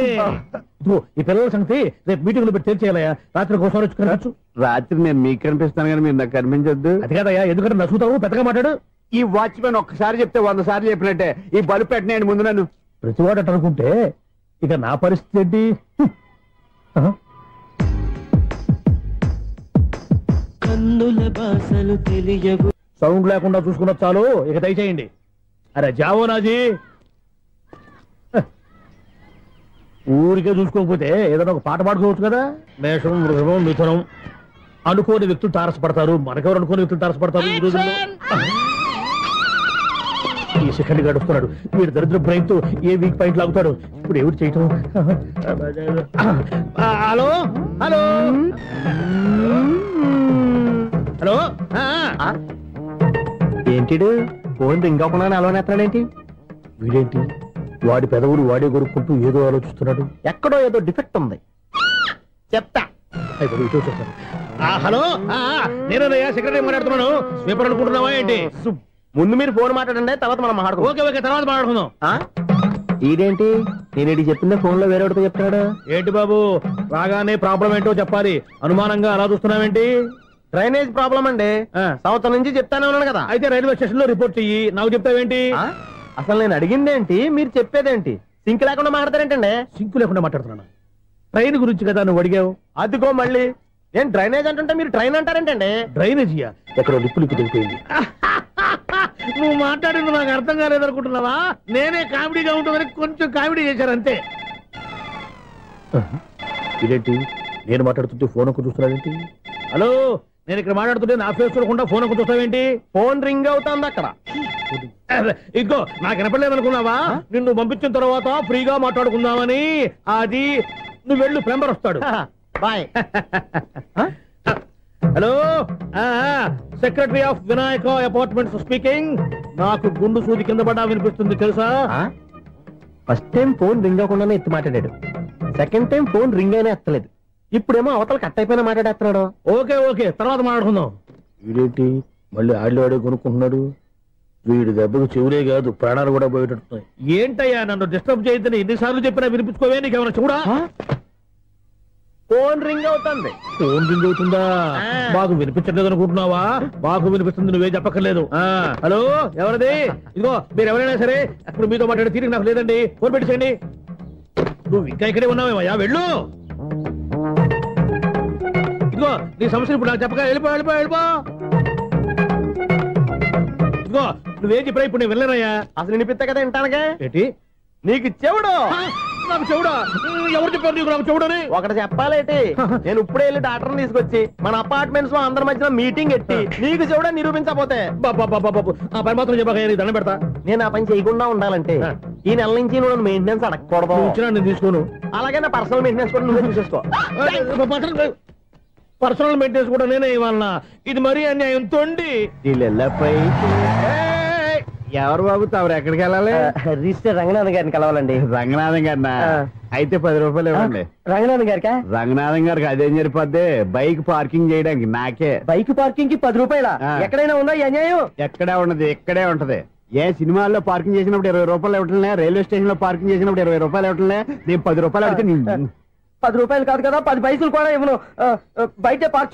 Speaker 17: ఈ పిల్లల సంగతి రేపు మీటింగ్ లో పెట్టి తెలిసేయాలయ్యా. రాత్రి కోసం వచ్చి కనవచ్చు.
Speaker 19: రాత్రి నేను మీకు కనిపిస్తాను కానీ మీరు నాకు కనిపించొద్దు.
Speaker 17: అది కాదయ్యా, ఎందుకంటే నచ్చుతావు, పెద్దగా మాట్లాడు.
Speaker 19: ఈ వాచ్మెన్ ఒక్కసారి చెప్తే 100 సార్లు చెప్పినట్టే. ఈ బల్బు పెట్టినాయండి ముందు నన్ను.
Speaker 17: ప్రతివాడు అట్ట అనుకుంటే ఇక నా పరిస్థితి ఏంటి? సౌండ్ లేకుండా చూసుకున్న చాలు, ఇక దయచేయండి. అరే జావో నాజీ, ఊరికే చూసుకోకపోతే ఏదైనా ఒక పాట పాడుకోవచ్చు కదా. మేషం, వృషభం, మిథునం అనుకోని వ్యక్తులు తారసపడతారు. మనకెవరు అనుకోని వ్యక్తులు తారసపడతారు ఈ రోజుల్లో? ఈ సెకండ్ గడుపుతున్నాడు వీడు. దరిద్ర బ్రెయిన్ తో ఏ వీక్ పాయింట్ లాగుతాడు. ఇప్పుడు ఎవరు చేయటం? Hello hello hello.
Speaker 5: ఏంటిడు ఫోన్ రింగ్ అవ్వకుండా అలవనేస్తాడేంటి?
Speaker 17: వీడేంటి వాడి పెదవులు వాడే కొరుక్కుంటూ ఏదో ఆలోచిస్తున్నాడు.
Speaker 5: ఎక్కడో ఏదో డిఫెక్ట్ ఉంది, చెప్తా.
Speaker 17: హలో, నేనయ్యా సెక్రటరీ మాట్లాడుతున్నాను. స్వీపర్ అనుకుంటున్నావా ఏంటి?
Speaker 5: ముందు మీరు ఫోన్ మాట్లాడండి, తర్వాత మనం మాట్లాడుకో.
Speaker 17: ఓకే ఓకే, తర్వాత మాట్లాడుకుందాం.
Speaker 5: ఇదేంటి నేను చెప్పిందే ఫోన్ లో వేరే చెప్తున్నాడు?
Speaker 17: ఏంటి బాబు, రాగానే ప్రాబ్లం ఏంటో చెప్పాలి. అనుమానంగా అలా చూస్తున్నావేంటి?
Speaker 5: డ్రైనేజ్ ప్రాబ్లం అండి. సంవత్సరం నుంచి చెప్తానే ఉన్నాను కదా.
Speaker 17: అయితే రైల్వే స్టేషన్ లో రిపోర్ట్ చెయ్యి. నాకు చెప్తావేంటి?
Speaker 5: అసలు నేను అడిగిందేంటి, మీరు చెప్పేదేంటి? సింక్ లేకుండా మాట్లాడతారేంటండి?
Speaker 17: సింక్ లేకుండా మాట్లాడుతున్నాను. ట్రైన్ గురించి కదా నువ్వు అడిగావు.
Speaker 5: అదిగో మళ్ళీ నేను డ్రైనేజ్ అంటుంటే మీరు ట్రైన్ అంటారేంటండి?
Speaker 17: డ్రైనేజీయా? ఎక్కడో లిప్పులికి దిగిపోయింది. నువ్వు మాట్లాడింది నాకు అర్థం కాలేదనుకుంటున్నావా? నేనే కామెడీగా ఉంటుందని కొంచెం కామెడీ చేశారు అంతే. ఇదేంటి నేను మాట్లాడుతుంటే ఫోన్ ఒక్క చూస్తున్నావేంటి? హలో, నేను ఇక్కడ మాట్లాడుతుంటే నా ఫేస్ చూడకుండా ఫోన్ ఒక్క చూస్తావేంటి?
Speaker 5: ఫోన్ రింగ్ అవుతుంది అక్కడ.
Speaker 17: ఇదిగో నాకు వినపడలేదు అనుకున్నావా? నిన్ను పంపించిన తర్వాత ఫ్రీగా మాట్లాడుకుందామని. అది నువ్వు వెళ్ళు, ప్లంబర్ వస్తాడు.
Speaker 5: Bye.
Speaker 17: Hello, secretary of Vinayaka apartments speaking. నాకు గుండు సూది కింద పడ్డా వినిపిస్తుంది తెలుసా?
Speaker 5: ఫస్ట్ టైం ఫోన్ రింగ్ అవ్వకుండానే ఎత్తి మాట్లాడాడు. సెకండ్ టైం ఫోన్ రింగ్ అయినా ఎత్తలేదు. ఇప్పుడేమో అవతల కట్ అయిపోయినా మాట్లాడేస్తున్నాడు.
Speaker 17: ఓకే ఓకే, తర్వాత మాట్లాడుకుందాం. వీడేంటి మళ్ళీ ఆడిలో కొనుక్కుంటున్నాడు? వీడి దెబ్బకు చెవులే కాదు, ప్రాణాలు కూడా పోయేటట్టున్నాయి. ఏంటయ్యా నన్ను డిస్టర్బ్ చేయొద్దని ఎన్నిసార్లు చెప్పినా వినిపించుకోవే? నీకేమైనా చూడా?
Speaker 5: ఫోన్ రింగ్ అవుతుంది.
Speaker 17: ఫోన్ రింగ్ అవుతుందా? మాకు వినిపించట్లేదు అనుకుంటున్నావా? మాకు వినిపిస్తుంది, నువ్వే చెప్పక్కర్లేదు. హలో, ఎవరిది? ఇదిగో మీరు ఎవరైనా సరే ఇప్పుడు మీతో మాట్లాడే తీరిక నాకు లేదండి. ఫోన్ పెట్టేసేయండి. నువ్వు ఇంకా ఇక్కడే ఉన్నావేమయ్యా, వెళ్ళు. ఇదిగో నీ సమస్య ఇప్పుడు నాకు చెప్పక వెళ్ళిపో వెళ్ళిపో వెళ్ళిపో. ఇదిగో నువ్వేం చెప్పరా ఇప్పుడు నేను వెళ్ళానయ్యా.
Speaker 5: అసలు వినిపిస్తా కదా వింటానగా.
Speaker 17: ఏంటి
Speaker 5: నీకు చెవుడు?
Speaker 17: నాకు చెవుడా? ఎవరు చెప్పారు నీకు నాకు చెవుడని?
Speaker 5: ఒకటి చెప్పాలేటి, నేను ఇప్పుడే వెళ్ళి డాక్టర్ని తీసుకొచ్చి మన అపార్ట్మెంట్స్ లో అందరి మధ్యన మీటింగ్ ఎట్టి నీకు చెవుడా నిరూపించకపోతే
Speaker 17: ఆ పని మాత్రం చెప్పక దండం పెడతా.
Speaker 5: నేను ఆ పని చేయకుండా ఉండాలంటే ఈ నెల నుంచి నువ్వు మెయింటెనెన్స్ అడగకూడదు.
Speaker 17: నేను తీసుకోను.
Speaker 5: అలాగే నా పర్సనల్ మెయింటెనెన్స్ కూడా నువ్వే చూసేసుకో.
Speaker 17: పర్సనల్ మెయింటెనెన్స్ కూడా నేనే ఇవ్వాలన్నా? ఇది మరీ అన్యాయం తోండి.
Speaker 19: ఎవరు బాబు తమరు ఎక్కడికి వెళ్ళాలి?
Speaker 5: రిజిస్టర్ రంగనాథ్ గారిని కలవాలండి.
Speaker 19: రంగనాథం గారినా? అయితే 10 రూపాయలు ఇవ్వండి.
Speaker 5: రంగనాథ్ గారికా?
Speaker 19: రంగనాథం గారికి అదేం సరిపోద్ది, బైక్ పార్కింగ్ చేయడానికి. నాకే
Speaker 5: బైక్ పార్కింగ్ కి 10 రూపాయల? ఎక్కడైనా ఉందా ఈ అన్యాయం?
Speaker 19: ఎక్కడే ఉండదు, ఇక్కడే ఉంటది. ఏ సినిమాల్లో పార్కింగ్ చేసినప్పుడు 20 రూపాయలు ఇవ్వట్లే, రైల్వే స్టేషన్ లో పార్కింగ్ చేసినప్పుడు 20 రూపాయలు ఇవ్వట్లే. నేను 10 రూపాయలు అడిగితే
Speaker 5: 10 రూపాయలు కాదు కదా, 10 పైసలు కూడా ఇవ్వను. బయట పార్క్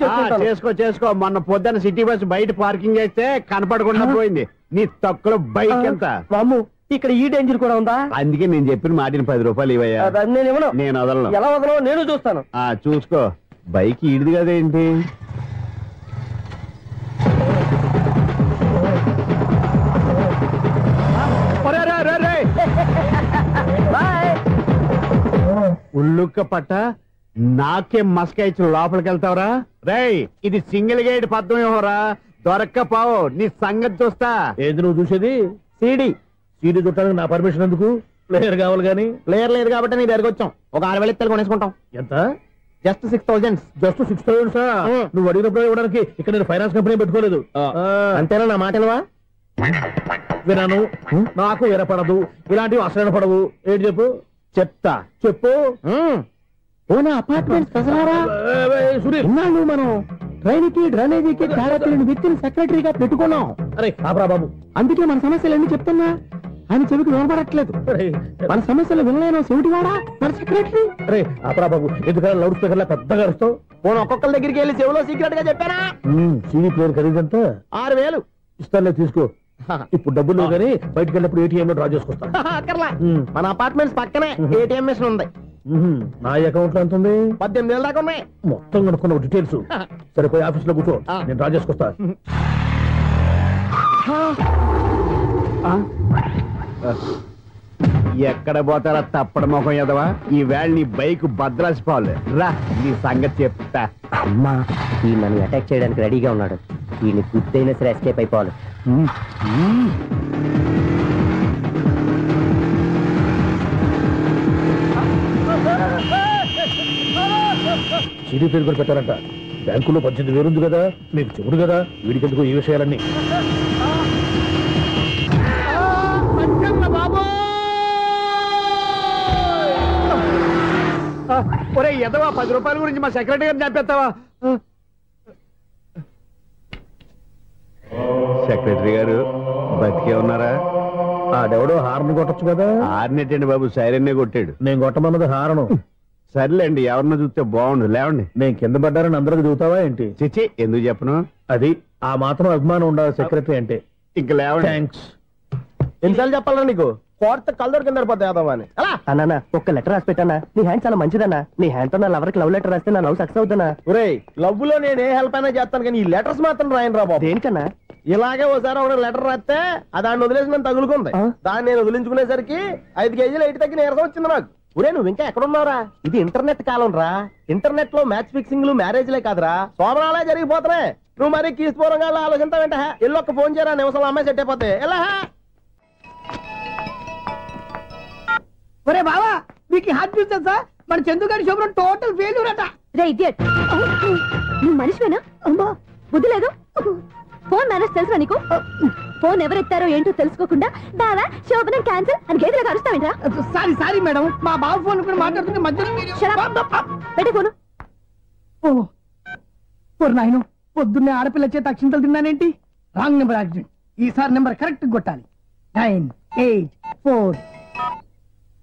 Speaker 19: చేసుకో. మొన్న పొద్దున్న సిటీ బస్ బయట పార్కింగ్ చేస్తే కనపడకుండా పోయింది. నీ తక్కువ బైక్ ఎంత?
Speaker 5: మాము ఇక్కడ ఈ డేంజర్ కూడా ఉందా?
Speaker 19: అందుకే నేను చెప్పిన మాటిని 10 రూపాయలు ఇవ్వయ్యా.
Speaker 5: నేను ఇవ్వను.
Speaker 19: నేను వదలను.
Speaker 5: ఎలా వదలను నేను చూస్తాను.
Speaker 19: చూసుకో. బైక్ ఈడిది కదేంటి? ఉల్లుక్క పట్ట నాకే మస్కా ఇచ్చిన లోపలికి వెళ్తావరా? రేయ్, ఇది సింగిల్ గేట్ పద్మవ్యూహంరా, దొరక్కపోవు, నీ సంగతి చూస్తా.
Speaker 17: ఏది నువ్వు చూసేది? సీడీ చుట్టానికి నా పర్మిషన్ ఎందుకు? ప్లేయర్ కావాలి గానీ.
Speaker 5: ప్లేయర్ లేదు కాబట్టి నీ దగ్గరకు వచ్చాం. ఒక 6,000 ఇత్తలు కొనేసుకుంటాం.
Speaker 17: ఎంత?
Speaker 5: జస్ట్ 6,000.
Speaker 17: జస్ట్ 6,000? నువ్వు అడిగినప్పుడు ఇవ్వడానికి ఇక్కడ నేను ఫైనాన్స్ కంపెనీ పెట్టుకోలేదు.
Speaker 5: అంతేనా? నా మాటలువా?
Speaker 17: వినాను, నాకు వినపడదు, ఇలాంటివి అసలు వినపడవు. ఏంటి చెప్పు?
Speaker 5: చెప్తా.
Speaker 17: చెప్పు.
Speaker 5: అపార్ట్మెంట్ సురేష్, మనం ట్రైన్కి డ్రైనేజీకి తారతీని వ్యక్తిని సెక్రటరీగా పెట్టుకున్నాం.
Speaker 17: అరే ఆపరా బాబు,
Speaker 5: అందుకే మన సమస్యలన్నీ చెప్తున్నా. ఆయన చెవికి వినపడట్లేదు. మన సమస్యలు వినలేను చెవిటివాడా మన సెక్రటరీ.
Speaker 17: అరే ఆపరా బాబు, ఎందుకన్నా లౌడ్ స్పీకర్ లా పెద్దగా అరుస్తావు?
Speaker 5: ఒక్కొక్కరి దగ్గరికి వెళ్ళి చెవిలో సీక్రెట్ గా చెప్పానా?
Speaker 17: CD player ఖరీదంతా
Speaker 5: 6,000.
Speaker 17: ఇస్తానులే, తీసుకో. ఇప్పుడు డబ్బులు లేవు కానీ బయటకు వెళ్ళినప్పుడు ఏటీఎం లో డ్రా చేసుకొస్తా.
Speaker 5: అక్కర్లా, మన అపార్ట్మెంట్స్ పక్కనే ఏటీఎం మిషన్ ఉంది.
Speaker 17: నా అకౌంట్ లో ఎంత ఉంది?
Speaker 5: 18,000 దాకా ఉన్నాయి.
Speaker 17: మొత్తం కనుక్కున్న డీటెయిల్స్. సరిపోయి ఆఫీస్ లో కూర్చో, నేను డ్రా చేసుకొస్తా.
Speaker 19: ఎక్కడ పోతారా తప్పడ మొఖం ఎదవా? ఈ వేళ నీ బైక్ భద్రాసిపోవాలి. రా, నీ సంగతి చెప్తా.
Speaker 18: అమ్మా, ఈ నన్ను అటాక్ చేయడానికి రెడీగా ఉన్నాడు. ఈయన గుద్దైనా సరే ఎస్కేప్ అయిపోవాలి.
Speaker 17: సీడీ పేరు కూడా పెట్టారంట. బ్యాంకులో 18,000 ఉంది కదా, మీకు చెవుడు కదా, వీడికెందుకు ఈ విషయాలన్నీ?
Speaker 19: ఒరే ఎదవా, 10 రూపాయల గురించి మా సెక్రటరీ గారిని చంపేస్తావా? సెక్రటరీ గారు బతికే ఉన్నారా?
Speaker 17: ఆడెవడో హార్న్ కొట్టచ్చు కదా.
Speaker 19: హార్న్ ఏంటండి బాబు, సైరన్నే కొట్టాడు.
Speaker 17: నేను కొట్టమన్నది హారను.
Speaker 19: సర్లేండి, ఎవరన్నా చూస్తే బాగుండు. లేవండి.
Speaker 17: నేను కింద పడ్డారని అందరికి చూతావా ఏంటి?
Speaker 19: చిచ్చి, ఎందుకు చెప్పను?
Speaker 17: అది ఆ మాత్రం అభిమానం ఉండాలి సెక్రటరీ అంటే.
Speaker 19: ఇంకా లేవండి.
Speaker 17: థ్యాంక్స్.
Speaker 5: ఎన్నిసార్లు చెప్పాలా నీకు? కోర్త కలర్ కింద పోతాయి అన్నా. ఒక్క లెటర్ రాసి పెట్టానా? నీ హ్యాండ్ చాలా మంచిదన్నా. నీ హ్యాండ్ తో నా లవర్కి లవ్ లెటర్ రాస్తే నా లవ్ సక్సెస్ అవుతానా? ఒరే, లవ్ లో నేను ఏ హెల్ప్ అయినా చేస్తాను, కానీ ఈ లెటర్స్ మాత్రం రాయను రా బాబు. దేనికన్నా? ఇలాగే ఓసారి ఒక లెటర్ రాస్తే దాన్ని వదిలేసి నన్ను తగులుకుంది. దాన్ని నేను వదిలించుకునేసరికి 5 కేజీలు 8 తగ్గి నీరసం వచ్చింది నాకు. ఒరే, నువ్వు ఇంకా ఎక్కడున్నావురా? ఇది ఇంటర్నెట్ కాలం రా. ఇంటర్నెట్ లో మ్యాచ్ ఫిక్సింగ్లు మ్యారేజ్లే కాదురా, సోమరాలే జరిగిపోతున్నాయి. నువ్వు మరి కీస్పూరంగా ఆలోచించావేంట? ఎల్లొక్క ఫోన్ చేయరా, నిమిషంలో అమ్మాయి సెట్ అయిపోతాయి. ఎలా?
Speaker 20: ఒరే బావా, మీకు హార్ట్ చూస్తా, మన చందుగారి శుభ్రం టోటల్ ఫెయిల్యూర్ అట.
Speaker 15: రే ఇడియట్, నువ్వు మనిషివేనా? బుద్ధి లేదు. ఫోన్ మేనేజ్ తెలుసా నీకు? ఫోన్ ఎవరెత్తారో ఏంటో తెలుసుకోకుండా బావా శోభనం క్యాన్సిల్ అని గేదెలకు అరుస్తావేంట్రా?
Speaker 20: సారీ మేడం, మా బావ ఫోన్ కూడా మాట్లాడుతుంటే మధ్యలో
Speaker 15: పెట్టే ఫోను.
Speaker 20: ఓ నాయను, పొద్దున్నే ఆడపిల్ల చేత అక్షింతలు తిన్నానేంటి? Wrong number accident. ఈసారి నెంబర్ కరెక్ట్ కొట్టాలి. 9, 8, 4.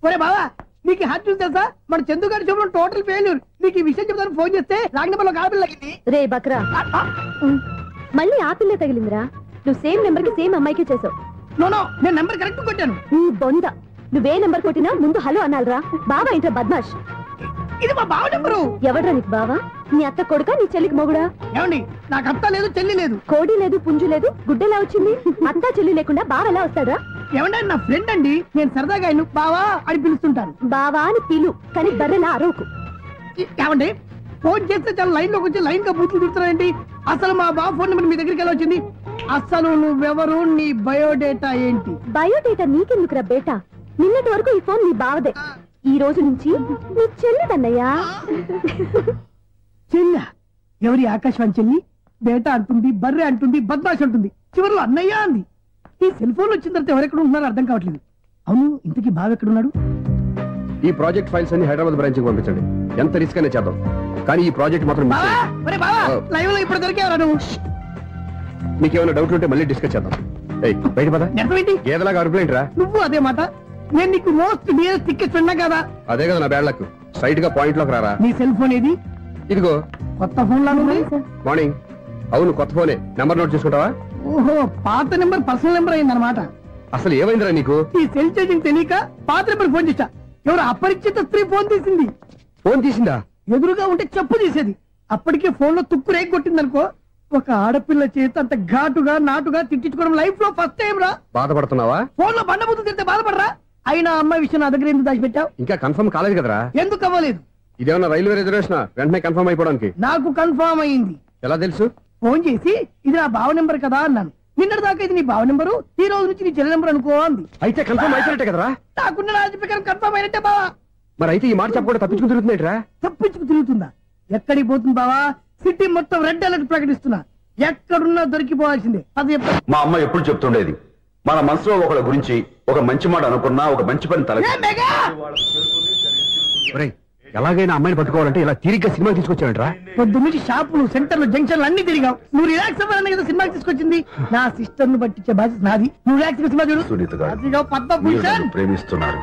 Speaker 20: ఒరే బావా, నీకు హార్ట్ చూసి తెలుసా? మన చందుగారి శుభ్రం టోటల్ ఫెయిల్యూర్. నీకు ఈ విషయం చెప్తాను ఫోన్ చేస్తే రాంగ్ నెంబర్ లో ఆడపిల్ల తగ్గింది.
Speaker 15: రే బక్రా, మళ్ళీ ఆ పిల్లే తగిలిందిరా. నువ్వు సేమ్ నెంబర్ కి సేమ్ అమ్మాయికే చేసావు.
Speaker 20: నో, నేను నెంబర్ కరెక్ట్ కొట్టాను.
Speaker 15: నీ బొంద, నువ్వే నెంబర్ కొట్టినా ముందు హలో అనాలిరా. బావా ఏంట్రా బద్మాష్?
Speaker 20: ఇది మా బావ నెంబరు.
Speaker 15: ఎవడ్రా నీకు బావా? నీ అత్త కొడుకా, నీ చెల్లికి మొగుడా?
Speaker 20: ఏమండి, నాకు అత్త లేదు, చెల్లి లేదు.
Speaker 15: కోడి లేదు, పుంజు లేదు, గుడ్డెలా వచ్చింది? అత్త చెల్లి లేకుండా బావ ఎలా వస్తాడా?
Speaker 20: ఏమంటే నా ఫ్రెండ్ అండి, నేను సరదాగా ఆయన బావా అని పిలుస్తుంటాను.
Speaker 15: బావా అని పిలు, కానీ బర్రెలా అరవకు.
Speaker 20: ఏమండి, ఫోన్ చేస్తే చాలా లైన్ లోకి వచ్చి లైన్ గా బూతులు తిడుతున్నాయండి. అసలు మా బావ ఫోన్ నెంబర్ మీ దగ్గరికి ఎలా వచ్చింది? అసలు నువ్వెవరు, నీ బయోడేటా ఏంటి?
Speaker 15: బయోడేటా నీకెందుకురా బేటా? నిన్నటి వరకు ఈ ఫోన్ నీ బావదే, ఈ రోజు నుంచి నీ చెల్లిదన్నయ్యా.
Speaker 20: చెల్ల? ఎవరి ఆకాశవాణి చెల్లి? బేటా అంటుంది, బర్రె అంటుంది, బద్మాష్ అంటుంది, చివరిలో అన్నయ్య అంది. ఈ సెల్ ఫోన్ వచ్చిన తర్వాత ఎవరెక్కడ ఉంటున్నారో అర్థం కావట్లేదు. అవును, ఇంతకీ బావ ఎక్కడున్నాడు?
Speaker 21: ఈ ప్రాజెక్ట్ ఫైల్స్ అన్ని హైదరాబాద్ బ్రాంచ్ కి పంపించండి. ఎంత రిస్క్ అయినా చేద్దాం, కానీ ఈ ప్రాజెక్ట్ మాత్రం
Speaker 20: లైవ్ లో ఇప్పుడు దొరికేవరా నువ్వు?
Speaker 21: మీకు ఏమైనా డౌట్ ఉంటే మళ్ళీ డిస్కస్ చేద్దాం. బయట పద. గేదలాగా అరుపులేంట్రా?
Speaker 20: నువ్వు అదే మాట. నేను నీకు మోస్ట్ డియరెస్ట్ టికెట్స్ ఉన్నా కదా.
Speaker 21: అదే కదా నా బ్యాడ్ లక్. స్ట్రైట్ గా పాయింట్ లోకి రారా.
Speaker 20: నీ సెల్ ఫోన్ ఏది?
Speaker 21: ఇదిగో.
Speaker 20: కొత్త ఫోన్ లాగా ఉంది.
Speaker 21: మార్నింగ్. అవును, కొత్త ఫోనే. నెంబర్ నోట్ చేసుకుంటావా?
Speaker 20: ఓహో, పాత నెంబర్ పర్సనల్ నెంబర్ అయిందన్నమాట.
Speaker 21: అసలు ఏమైందిరా నీకు?
Speaker 20: ఈ సెల్ చేంజింగ్ తెలియక పాత నెంబర్ ఫోన్ చేశా. ఎవరు అపరిచిత స్త్రీ ఫోన్ తీసింది.
Speaker 21: ఫోన్ తీసిందా?
Speaker 20: ఎదురుగా ఉంటే చెప్పు తీసేది. అప్పటికే ఫోన్ లో తుక్కు రేగి కొట్టిందనుకో. ఒక ఆడపిల్ల చేత అంత ఘాటుగా నాటుగా తిట్టించుకోవడం లైఫ్ లో ఫస్ట్ టైం రా.
Speaker 21: బాధపడుతున్నావా?
Speaker 20: ఫోన్ లో బండబుద్ధు తింటే బాధపడరా? అయినా అమ్మాయి విషయం నా దగ్గర ఎందుకు దాచిపెట్టావు?
Speaker 21: ఇంకా కన్ఫర్మ్ కాలేదు కదరా.
Speaker 20: ఎందుకు అవ్వలేదు?
Speaker 21: ఇదేమన్నా రైల్వే రిజర్వేషన్ వెంటనే కన్ఫర్మ్ అయిపోవడానికి?
Speaker 20: నాకు కన్ఫర్మ్ అయింది.
Speaker 21: ఎలా తెలుసు?
Speaker 20: ఫోన్ చేసి ఇది నా బావ నెంబర్ కదా అన్నాను. నిన్నటి దాకా ఇది నీ బావ నెంబరు, ఈ రోజు నుంచి నీ చెల్లి నెంబర్ అనుకో అంది.
Speaker 21: అయితే కన్ఫర్మ్ అయిపోయినట్టే కదరా?
Speaker 20: నాకున్న రాజు ప్రకారం కన్ఫర్మ్ అయినట్టే బావా.
Speaker 21: మరి అయితే ఈ మాట చెప్పకుండా తప్పించుకు తిరుగుతున్నాయిట్రా?
Speaker 20: తప్పించుకు తిరుగుతుందా? ఎక్కడికి పోతుంది బావా? సిటీ మొత్తం రెడ్ అలర్ట్ ప్రకటిస్తున్నా. ఎక్కడున్నా దొరికిపోవాల్సిందే. అది
Speaker 1: మా అమ్మ ఎప్పుడు చెప్తుండేది, మన మనసులో ఒకళ్ళ గురించి ఒక మంచి మాట అనుకున్నా ఒక మంచి పని తల.
Speaker 21: ఎలాగైనా అమ్మాయిని పట్టుకోవాలంటే ఇలా తిరిగ్గా సినిమా తీసుకొచ్చాడంట్రా.
Speaker 20: పొద్దు నుంచి షాపులు, సెంటర్లు, జంక్షన్లు అన్ని తిరిగావు. నువ్వు రిలాక్స్ అవ్వాలని కదా సినిమాకి తీసుకొచ్చింది. నా సిస్టర్ ను పట్టించే బాధ్యత నాది. నువ్వు రిలాక్స్ సినిమా చూడు.
Speaker 1: సునీత గారు,
Speaker 20: అదిగో పద్మభూషణ్.
Speaker 1: మీరు ప్రేమిస్తున్నారు,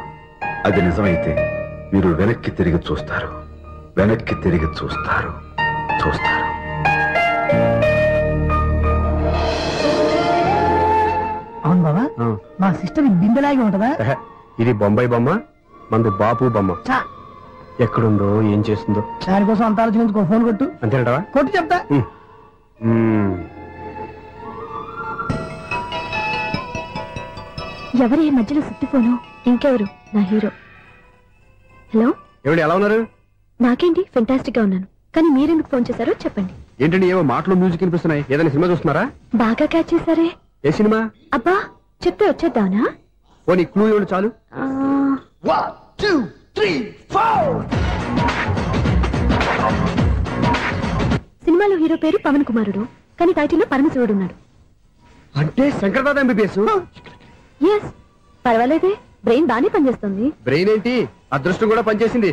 Speaker 1: అది నిజమైతే మీరు వెనక్కి తిరిగి చూస్తారు, వెనక్కి తిరిగి చూస్తారు, చూస్తారు.
Speaker 20: అవును బాబా, మా సిస్టర్ బిందెలాగే ఉంటదా?
Speaker 21: ఇది బొంబాయి బొమ్మ, మంది బాపు బొమ్మ. ఎక్కడుందో ఏం చేస్తుందో
Speaker 20: దానికోసం అంత ఆలోచించుకో. ఫోన్ కొట్టు.
Speaker 21: అంతేనటవా?
Speaker 20: కొట్టు చెప్తా.
Speaker 15: ఎవరు ఈ మధ్యలో సుత్తి ఫోను? ఇంకెవరు? నా హీరో. హలో,
Speaker 21: ఎవరు ఎలా ఉన్నారు?
Speaker 15: నాకేంటి, ఫెంటాస్టిక్ గా ఉన్నాను. కానీ మీరెందుకు ఫోన్ చేశారో చెప్పండి.
Speaker 21: ఏంటండి ఏవో మాటలు మ్యూజిక్ వినిపిస్తున్నాయి, ఏదైనా సినిమా చూస్తున్నారా?
Speaker 15: బాగా క్యాచ్ చేశారే.
Speaker 21: ఏ సినిమా?
Speaker 15: అబ్బా చెప్తే వచ్చేద్దానా?
Speaker 21: ఓ నీ క్లూ ఇవ్వండి చాలు.
Speaker 20: 1 2 3 4.
Speaker 15: సినిమాలో హీరో పేరు పవన్ కుమారుడు, కానీ టైటిల్లో పరమశివుడు ఉన్నాడు.
Speaker 21: అంటే శంకర్దాదా ఎంబీబీఎస్?
Speaker 15: ఎస్. పర్వాలేదే, బ్రెయిన్ బానే పనిచేస్తుంది.
Speaker 21: బ్రెయిన్ ఏంటి, అదృష్టం కూడా పనిచేసింది.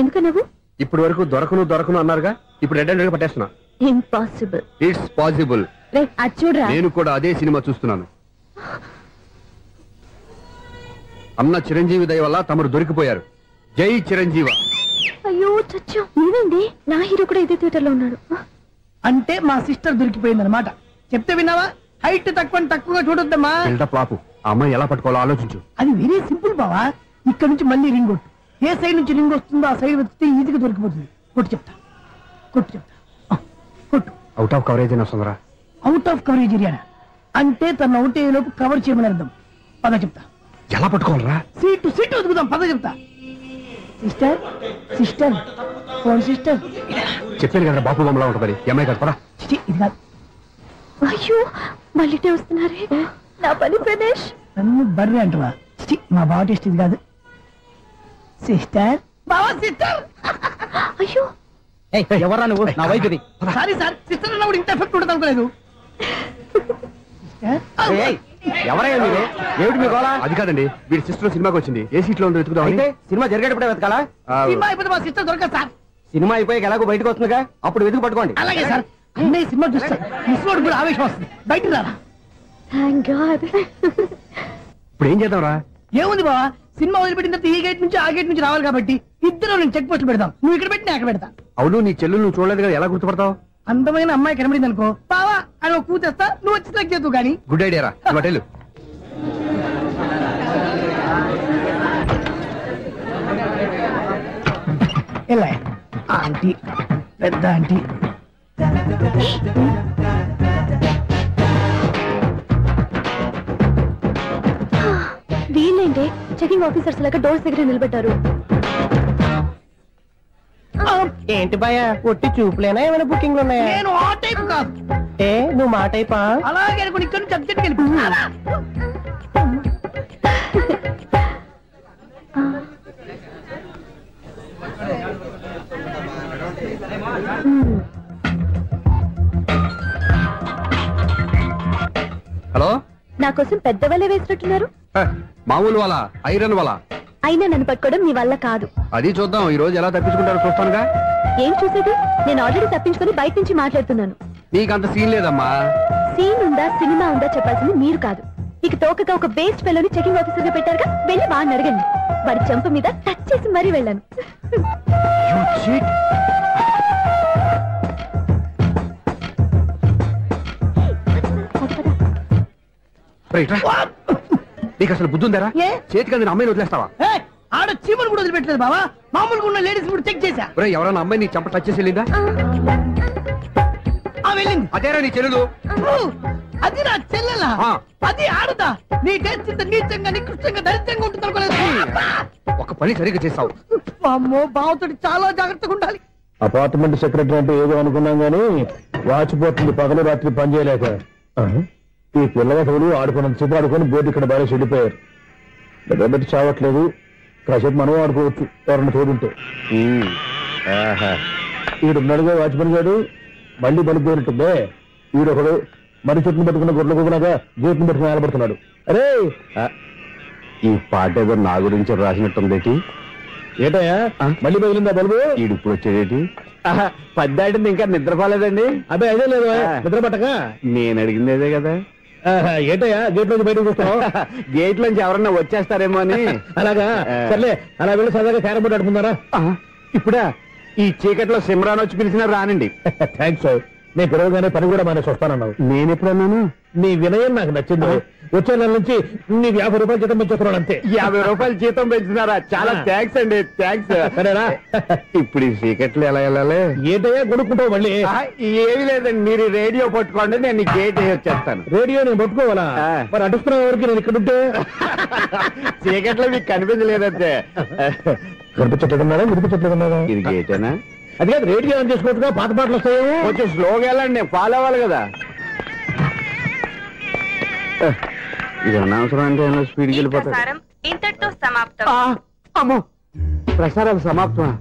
Speaker 15: ఎందుకన్నావు?
Speaker 21: ఇప్పుడు వరకు దొరకను అన్నారుగా, ఇప్పుడు రెడ్ హ్యాండెడ్ గా పట్టేస్తున్నా.
Speaker 15: ఇంపాసిబుల్.
Speaker 21: It's possible.
Speaker 15: అది చూడరా,
Speaker 21: నేను కూడా అదే సినిమా చూస్తున్నాను. అన్న చిరంజీవి దయ వల్ల తమరు దొరికిపోయారు. జై చిరంజీవ.
Speaker 15: అయ్యో చచ్చో, నీవేంటి? నా హీరో కూడా ఇదే థియేటర్ లో ఉన్నాడు.
Speaker 20: అంటే మా సిస్టర్ దొరికిపోయింది అనమాట. చెప్తే విన్నావా? హైట్ తక్కువగా చూడొద్దమ్మా.
Speaker 21: బిల్డప్ లాపు. ఆ అమ్మాయి ఎలా పట్టుకోవాలో ఆలోచించు.
Speaker 20: అది వెరీ సింపుల్ బావా. ఇక్కడ నుంచి మళ్ళీ రింగ్ కొట్టు. ఏ సైడ్ నుంచి రింగ్ వస్తుందో ఆ సైడ్ వెతికితే ఈజీగా దొరికిపోతుంది. కొట్టు చెప్తా. కొట్టు.
Speaker 21: అవుట్ ఆఫ్ కవరేజ్ అయినా వస్తుందరా?
Speaker 20: అవుట్ ఆఫ్ కవరేజ్ ఏరియా అంటే తన అవుట్ అయ్యే లోపు కవర్ చేయమని అర్థం. పద చెప్తా.
Speaker 21: ఎలా పట్టుకోవాలరా?
Speaker 20: సీటు వెతుకుదాం. పద చెప్తా. Sister phone sister.
Speaker 21: చెప్పాను కదా బాపు బొమ్మలా ఉంటుంది. అమ్మాయి కదా పరా.
Speaker 20: ఇది కాదు.
Speaker 15: అయ్యో మళ్ళీ వస్తున్నారే. నా పని ఫినిష్.
Speaker 20: నన్ను బర్రె అంటవా? మా బావ టేస్ట్ ఇది కాదు. సిస్టర్ బావా సిస్టర్.
Speaker 15: అయ్యో
Speaker 4: ఎవరా నువ్వు? నా వైఫ్ ఇది.
Speaker 20: సారీ సార్, సిస్టర్ అన్నప్పుడు ఇంత ఎఫెక్ట్ ఉండదు అనుకోలేదు.
Speaker 21: ఎవరైనా మీరు? ఏమిటి మీ గోళ? అది కాదండి, వీడి సిస్టర్ సినిమాకి వచ్చింది. ఏ సీట్ లో ఉందో వెతుకుదాం. అయితే సినిమా జరిగేటప్పుడే వెతకాలా?
Speaker 20: సినిమా అయిపోతే మా సిస్టర్ దొరకదు సార్.
Speaker 21: సినిమా అయిపోయాక ఎలాగో బయటకు వస్తుందిగా, అప్పుడు వెతుకు పట్టుకోండి.
Speaker 20: అలాగే సార్. అన్నయ్య సినిమా చూస్తారు, ముసలోడు కూడా ఆవేశం వస్తుంది. బయట రారా.
Speaker 15: Thank God.
Speaker 21: ఇప్పుడు ఏం చేద్దాంరా?
Speaker 20: ఏముంది బావా, సినిమా వదిలిపెట్టిన తర్వాత ఈ గేట్ నుంచి ఆ గేట్ నుంచి రావాలి కాబట్టి ఇద్దరు నేను చెక్ పోస్టులు పెడతాం. నువ్వు ఇక్కడ పెట్టి నేను అక్కడ పెడతా.
Speaker 21: అవును, నీ చెల్లు నువ్వు చూడలేదు కదా, ఎలా గుర్తుపడతావు?
Speaker 20: అందమైన అమ్మాయి కనబడింది అనుకో, బావా అని ఒక కూతేస్తా, నువ్వు వచ్చి సెలెక్ట్ చేద్దు. కానీ
Speaker 21: గుడ్ ఐడియా రా. హోటల్
Speaker 20: ఎలా ఆంటీ, పెద్ద ఆంటీ.
Speaker 15: వీళ్ళేంటి చెకింగ్ ఆఫీసర్స్ లాగా డోర్స్ దగ్గర నిలబెట్టారు.
Speaker 4: ఏంటి భయ, ఒట్టి చూపులేనా ఏమైనా బుకింగ్లు ఉన్నాయా?
Speaker 20: నేను ఆ టైప్ కాదు.
Speaker 4: నువ్వు మా టైపా?
Speaker 20: అలాగే అనుకుని ఇక్కడ నుంచి అర్జెంట్కి వెళ్ళిపోతున్నా.
Speaker 21: హలో,
Speaker 15: నా కోసం పెద్ద వలే వేసినట్టున్నారు.
Speaker 21: మామూలు వాళ్ళ, ఐరన్ వాళ్ళ.
Speaker 15: అయినా నన్ను పట్టుకోవడం మీ వల్ల కాదు.
Speaker 21: అది చూద్దాం, ఈ రోజు ఎలా తప్పించుకుంటారో చూస్తానుగా.
Speaker 15: ఏం చూసేది? నేను ఆల్రెడీ తప్పించుకొని బయట నుంచి మాట్లాడుతున్నాను.
Speaker 21: నీకంత సీన్ లేదమ్మా.
Speaker 15: సీన్ ఉందా సినిమా ఉందా చెప్పాల్సింది మీరు కాదు. నీకు తోకగా ఒక బేస్ట్ ఫెలోని చెకింగ్ ఆఫీసర్ గా పెట్టారుగా, వెళ్ళి వాడిని అడగండి. వాడి చెంప మీద టచ్ చేసి మరీ వెళ్ళాను.
Speaker 21: నీకు అసలు బుద్ధి ఉందారా? చేతికి అందిన అమ్మాయిని వదిలేస్తావా?
Speaker 20: ఆడ చీమలు కూడా వదిలిపెట్టలేదు బావా. మామూలుగా ఉన్న లేడీస్ కూడా చెక్ చేశా.
Speaker 21: ఎవరైనా అమ్మాయి నీ చెంప టచ్ చేసి వెళ్ళిందా?
Speaker 20: వెళ్ళింది.
Speaker 21: అదేరా నీ చెల్లెలు.
Speaker 20: అది నా చెల్లెలా అది ఆడదా నీ టేస్ట్ ఇంత నీచంగా నికృష్టంగా దరిద్రంగా ఉంటుంది అనుకోలేదు.
Speaker 21: ఒక పని సరిగ్గా చేసావు.
Speaker 20: అమ్మో బావతోటి చాలా జాగ్రత్తగా ఉండాలి.
Speaker 17: అపార్ట్మెంట్ సెక్రటరీ అంటే ఏదో అనుకున్నాం గానీ వాచిపోతుంది పగలు రాత్రి పని చేయలేక. ఈ పిల్లగతులు ఆడుకున్నంత సేపు ఆడుకొని బోర్డు ఇక్కడ బాగా చెడిపోయారు. నిద్రబెట్టి చావట్లేదు. కాసేపు మనం ఆడుకోవచ్చు ఎవరన్నా తోడుంటే. ఈడున్నాడుగా వాచ్మెన్ గారు మళ్ళీ బలిపోయినట్టుందే. ఈడొకడు మరి చెట్టును పెట్టుకున్న గొడ్ల కుక్కలాగా గేట్ను పెట్టుకుని నిలబడుతున్నాడు. అరే
Speaker 21: ఈ పాట ఏదో నా గురించి రాసినట్టుందేటి.
Speaker 17: ఏటయ్యా మళ్ళీ పగిలిందా బల్బు?
Speaker 21: ఈడు ఇప్పుడు వచ్చేదేటి? పద్దాటింది ఇంకా నిద్రపోలేదండి.
Speaker 17: అదే అదే లేదు నిద్ర పట్టక.
Speaker 21: నేను అడిగింది అదే కదా.
Speaker 17: ఏటయ్యా గేట్ నుంచి బయటకు చూస్తావు?
Speaker 21: గేట్ నుంచి ఎవరన్నా వచ్చేస్తారేమో అని.
Speaker 17: అలాగా సర్లే అలా వెళ్ళి సరదాగా క్యారం బోర్డు ఆడుకుందారా?
Speaker 21: ఇప్పుడా ఈ చీకట్లో సిమ్రాన్ వచ్చి పిలిచినా రానండి.
Speaker 17: Thanks sir. నేను పిలవగానే పని కూడా మానేసి వస్తానన్నావు.
Speaker 21: నేను ఎప్పుడన్నాను?
Speaker 17: నీ వినయం నాకు నచ్చింది. వచ్చే నెల నుంచి నీ 50 రూపాయలు జీతం పెంచుతున్నాడు అంతే.
Speaker 21: 50 రూపాయలు జీతం పెంచుతున్నారా? చాలా థ్యాంక్స్ అండి. థ్యాంక్స్.
Speaker 17: సరేనా?
Speaker 21: ఇప్పుడు ఈ చీకట్లు ఎలా వెళ్ళాలి?
Speaker 17: ఏంటయ్యా కొనుక్కుంటావు మళ్ళీ?
Speaker 21: ఏమి లేదండి, మీరు రేడియో పట్టుకోండి, నేను గేట్ వచ్చేస్తాను.
Speaker 17: రేడియో నేను పట్టుకోవాలా? మరి అడుస్తున్న వరకు నేను ఇక్కడ ఉంటే
Speaker 21: చీకట్లో మీకు కనిపించలేదంటే.
Speaker 17: కనిపించట్లేదన్నారా వినిపించట్లేదన్నారా?
Speaker 21: ఇది గేటేనా?
Speaker 17: అది కాదు రేడియో ఆన్ చేసుకోవచ్చుగా, పాత పాటలు వస్తాయేమో.
Speaker 21: కొంచెం స్లోగా వెళ్ళండి, నేను ఫాలో అవ్వాలి కదా. ఇది అనవసరం అంటే స్పీడ్కి వెళ్ళిపోతాడు.
Speaker 8: ఇంతటితో సమాప్తం.
Speaker 21: అమ్మో ప్రసారాలు సమాప్తం.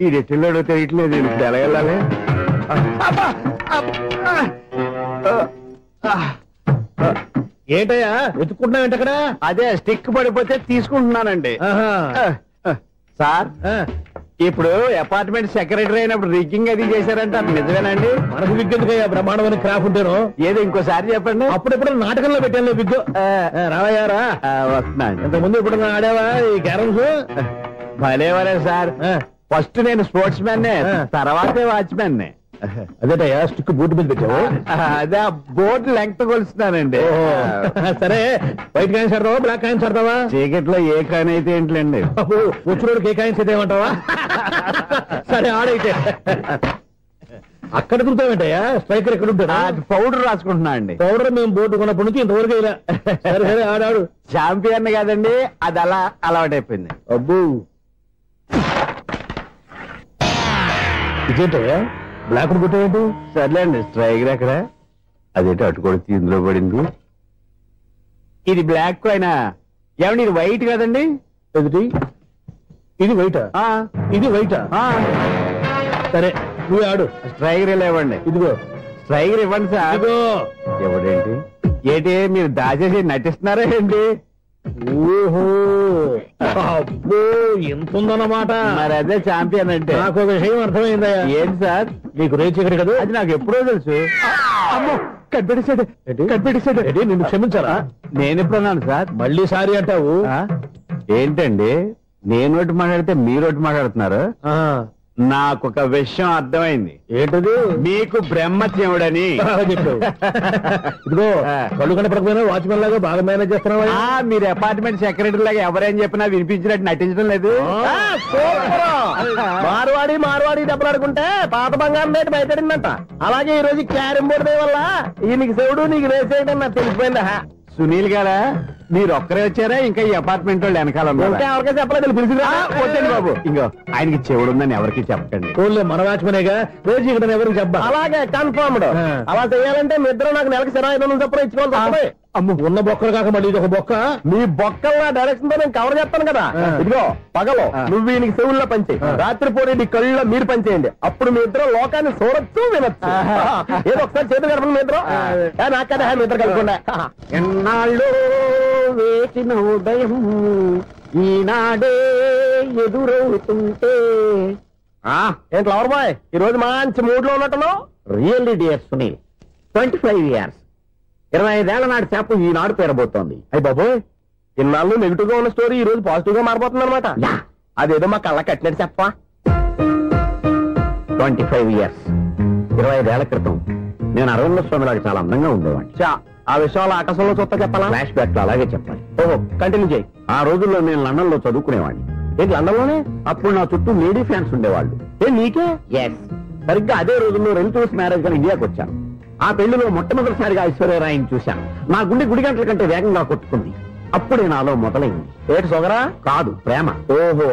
Speaker 21: ఈ రెట్టిల్లో తెలియట్లేదు. ఇప్పుడు ఎలా వెళ్ళాలి?
Speaker 17: ఏంటయ్యా వెతుక్కుంటున్నావు అక్కడ?
Speaker 21: అదే స్టిక్ పడిపోతే తీసుకుంటున్నానండి. సార్ ఇప్పుడు అపార్ట్మెంట్ సెక్రటరీ అయినప్పుడు రిగ్గింగ్ అది చేశారంటే అది నిజమేనండి?
Speaker 17: మనకు విగ్ ఎందుకయ్యా బ్రహ్మాండమైన క్రాఫ్ ఉంటాను.
Speaker 21: ఏదో ఇంకోసారి చెప్పండి.
Speaker 17: అప్పుడెప్పుడు నాటకంలో పెట్టాను విగ్. రావయ్యారా?
Speaker 21: వస్తున్నాను.
Speaker 17: ఇంతకుముందు ఇప్పుడు ఆడావా ఈ క్యారమ్స్?
Speaker 21: భలేవరే సార్. ఫస్ట్ నేను స్పోర్ట్స్ మ్యాన్, తర్వాతే వాచ్మెన్.
Speaker 17: అదేటయ్యా స్టిక్ బూట్ మీద పెట్టావు?
Speaker 21: అదే బోర్డు లెంగ్త్ కొలుస్తున్నానండి.
Speaker 17: సరే వైట్ కాయిన్స్ ఆడతావా బ్లాక్ కాయిన్స్ ఆడతావా?
Speaker 21: చీకట్లో ఏ కాయిన్ అయితే ఏంటండి,
Speaker 17: వచ్చినోడికి ఏ కాయిన్స్ అయితే ఏమంటావా? సరే ఆడైతే. అక్కడ దొరుకుతావేంటయ్యా? స్ట్రైకర్ ఎక్కడ ఉంటాడా?
Speaker 21: పౌడర్ రాసుకుంటున్నా అండి.
Speaker 17: పౌడర్ మేము బోర్డు కొన్నప్పటి నుంచి ఇంతవరకు ఇలా. సరే సరే ఆడాడు.
Speaker 21: ఛాంపియన్ కాదండి, అది అలా అలవాటైపోయింది.
Speaker 17: అబ్బు ఇదేంటయ్యా బ్లాక్ కొట్టావేంటి?
Speaker 21: సర్లేండి స్ట్రైకర్ ఎక్కడ? అదేంటి అటుకొడితే ఇందులో పడింది. ఇది బ్లాక్ కాయినా? ఏమండి ఇది వైట్ కదండి?
Speaker 17: ఎదుటి ఇది వైటా? ఇది వైటా? సరే నువ్వు ఆడు.
Speaker 21: స్ట్రైకర్ ఇలా ఇవ్వండి.
Speaker 17: ఇదిగో
Speaker 21: స్ట్రైకర్ ఇవ్వండి సార్.
Speaker 17: ఇదిగో.
Speaker 21: ఎవడేంటి ఏంటి మీరు దాచేసి నటిస్తున్నారా ఏంటి?
Speaker 17: ఓహో అబ్బో ఎంత ఉందన్నమాట.
Speaker 21: మరి అదే ఛాంపియన్ అంటే.
Speaker 17: నాకు ఒక విషయం అర్థమైందయ్యా.
Speaker 21: ఏంటి సార్?
Speaker 17: నీకు రేచి ఇక్కడ కదా?
Speaker 21: అది నాకు ఎప్పుడో తెలుసు.
Speaker 17: అమ్మో కనిపెట్టేసాడు కనిపెట్టేసాడు. నిన్ను క్షమించారా?
Speaker 21: నేను ఎప్పుడన్నాను సార్?
Speaker 17: మళ్ళీ సారీ అంటావు?
Speaker 21: ఏంటండి నేను ఒకటి మాట్లాడితే మీరు ఒకటి మాట్లాడుతున్నారు. నాకు ఒక విషయం అర్థమైంది.
Speaker 17: ఏంటది?
Speaker 21: మీకు బ్రహ్మత్యముడని
Speaker 17: చెప్పావు. ఇదిగో కళ్ళు కనపడకపోయినా వాచ్మెన్ లాగా బాగా మేనేజ్ చేస్తున్నావా?
Speaker 21: మీరు అపార్ట్మెంట్ సెక్రటరీ లాగా ఎవరేం చెప్పినా వినిపించినట్టు నటించడం లేదు.
Speaker 17: మార్వాడి మార్వాడి దెబ్బలాడుకుంటే పాత బంగారం రేటు బయటడిందంట. అలాగే ఈ రోజు క్యారం బోర్డు వల్ల ఈయనకి శివుడు నీకు రేసేయడం నాకు తెలిసిపోయిందా?
Speaker 21: సునీల్ గారా మీరు ఒక్కరే వచ్చారా? ఇంకా ఈ అపార్ట్మెంట్ వాళ్ళు వెనకాల
Speaker 17: ఎవరికీ చెప్పలేదు. పిలిచిరా
Speaker 21: వచ్చండి బాబు. ఇంకో ఆయనకి చెవుడుందని ఎవరికి చెప్పకండి.
Speaker 17: మన వాచ్మనేగా రోజు ఇక్కడ ఎవరికి చెప్పాలి. అలాగే కన్ఫర్మ్డ్. అలా చేయాలంటే మీ ఇద్దరు నాకు నెలకి 25,000 చొప్పున ఇచ్చుకోవాలి.
Speaker 21: అమ్మ
Speaker 17: ఉన్న బొక్కలు కాక మళ్ళీ ఇది ఒక బొక్క. మీ బొక్కల డైరెక్షన్ తో నేను కవర్ చేస్తాను కదా. ఇదిగో పగలో నువ్వు ఈయనకి చెవుల్లో పంచే, రాత్రి పూట నీ కళ్ళలో మీరు పనిచేయండి. అప్పుడు మీ ఇద్దరు లోకాన్ని చూడొచ్చు వినొచ్చు. ఏదో ఒకసారి చేతులు కలపండి మీ ఇద్దరు. నాకదే మీ ఇద్దరు కలపకుండా. ఎన్నాళ్ళు వేసిన ఉదయం ఈనాడే ఎదురవుతుంటే. ఏంటి లవర్ బాయ్ ఈ రోజు మంచి మూడ్ లో ఉన్నట్టున్నావు? రియల్లీ డియర్ సునీల్, 25 years 25 ఏళ్ల నాటి చేప ఈనాడు పేరబోతోంది. అయ్యి బాబు ఇన్నాళ్ళు నెగిటివ్ గా ఉన్న స్టోరీ ఈ రోజు పాజిటివ్ గా మారిపోతుంది అనమాట. అదేదో మా కళ్ళ కట్టినట్టు చెప్పా. 25 years 25 ఏళ్ల క్రితం నేను అరవింద స్వామి లాగా చాలా అందంగా ఉండేవాడిని. ఆ విషయాలు ఆకాశంలో చూస్తా చెప్పాలా? ఫ్లాష్ బ్యాక్ లో అలాగే చెప్పాలి. ఓహో కంటిన్యూ చేయి. ఆ రోజుల్లో నేను లండన్ లో చదువుకునేవాడిని. ఏంటి లండన్ లోనే? అప్పుడు నా చుట్టూ లేడీ ఫ్యాన్స్ ఉండేవాళ్ళు. నీకే? ఎస్. సరిగ్గా అదే రోజుల్లో రిలేటివ్స్ మ్యారేజ్ గా ఇండియాకి వచ్చాను.
Speaker 21: ఆ పెళ్లిలో మొట్టమొదటిసారిగా ఐశ్వర్యరాయని చూశాను. నా గుండె గుడి గంటల కంటే వేగంగా కొట్టుకుంది. అప్పుడే నాలో మొదలైంది.
Speaker 17: ఏటి సొగరా?
Speaker 21: కాదు, ప్రేమ.
Speaker 17: ఓహో,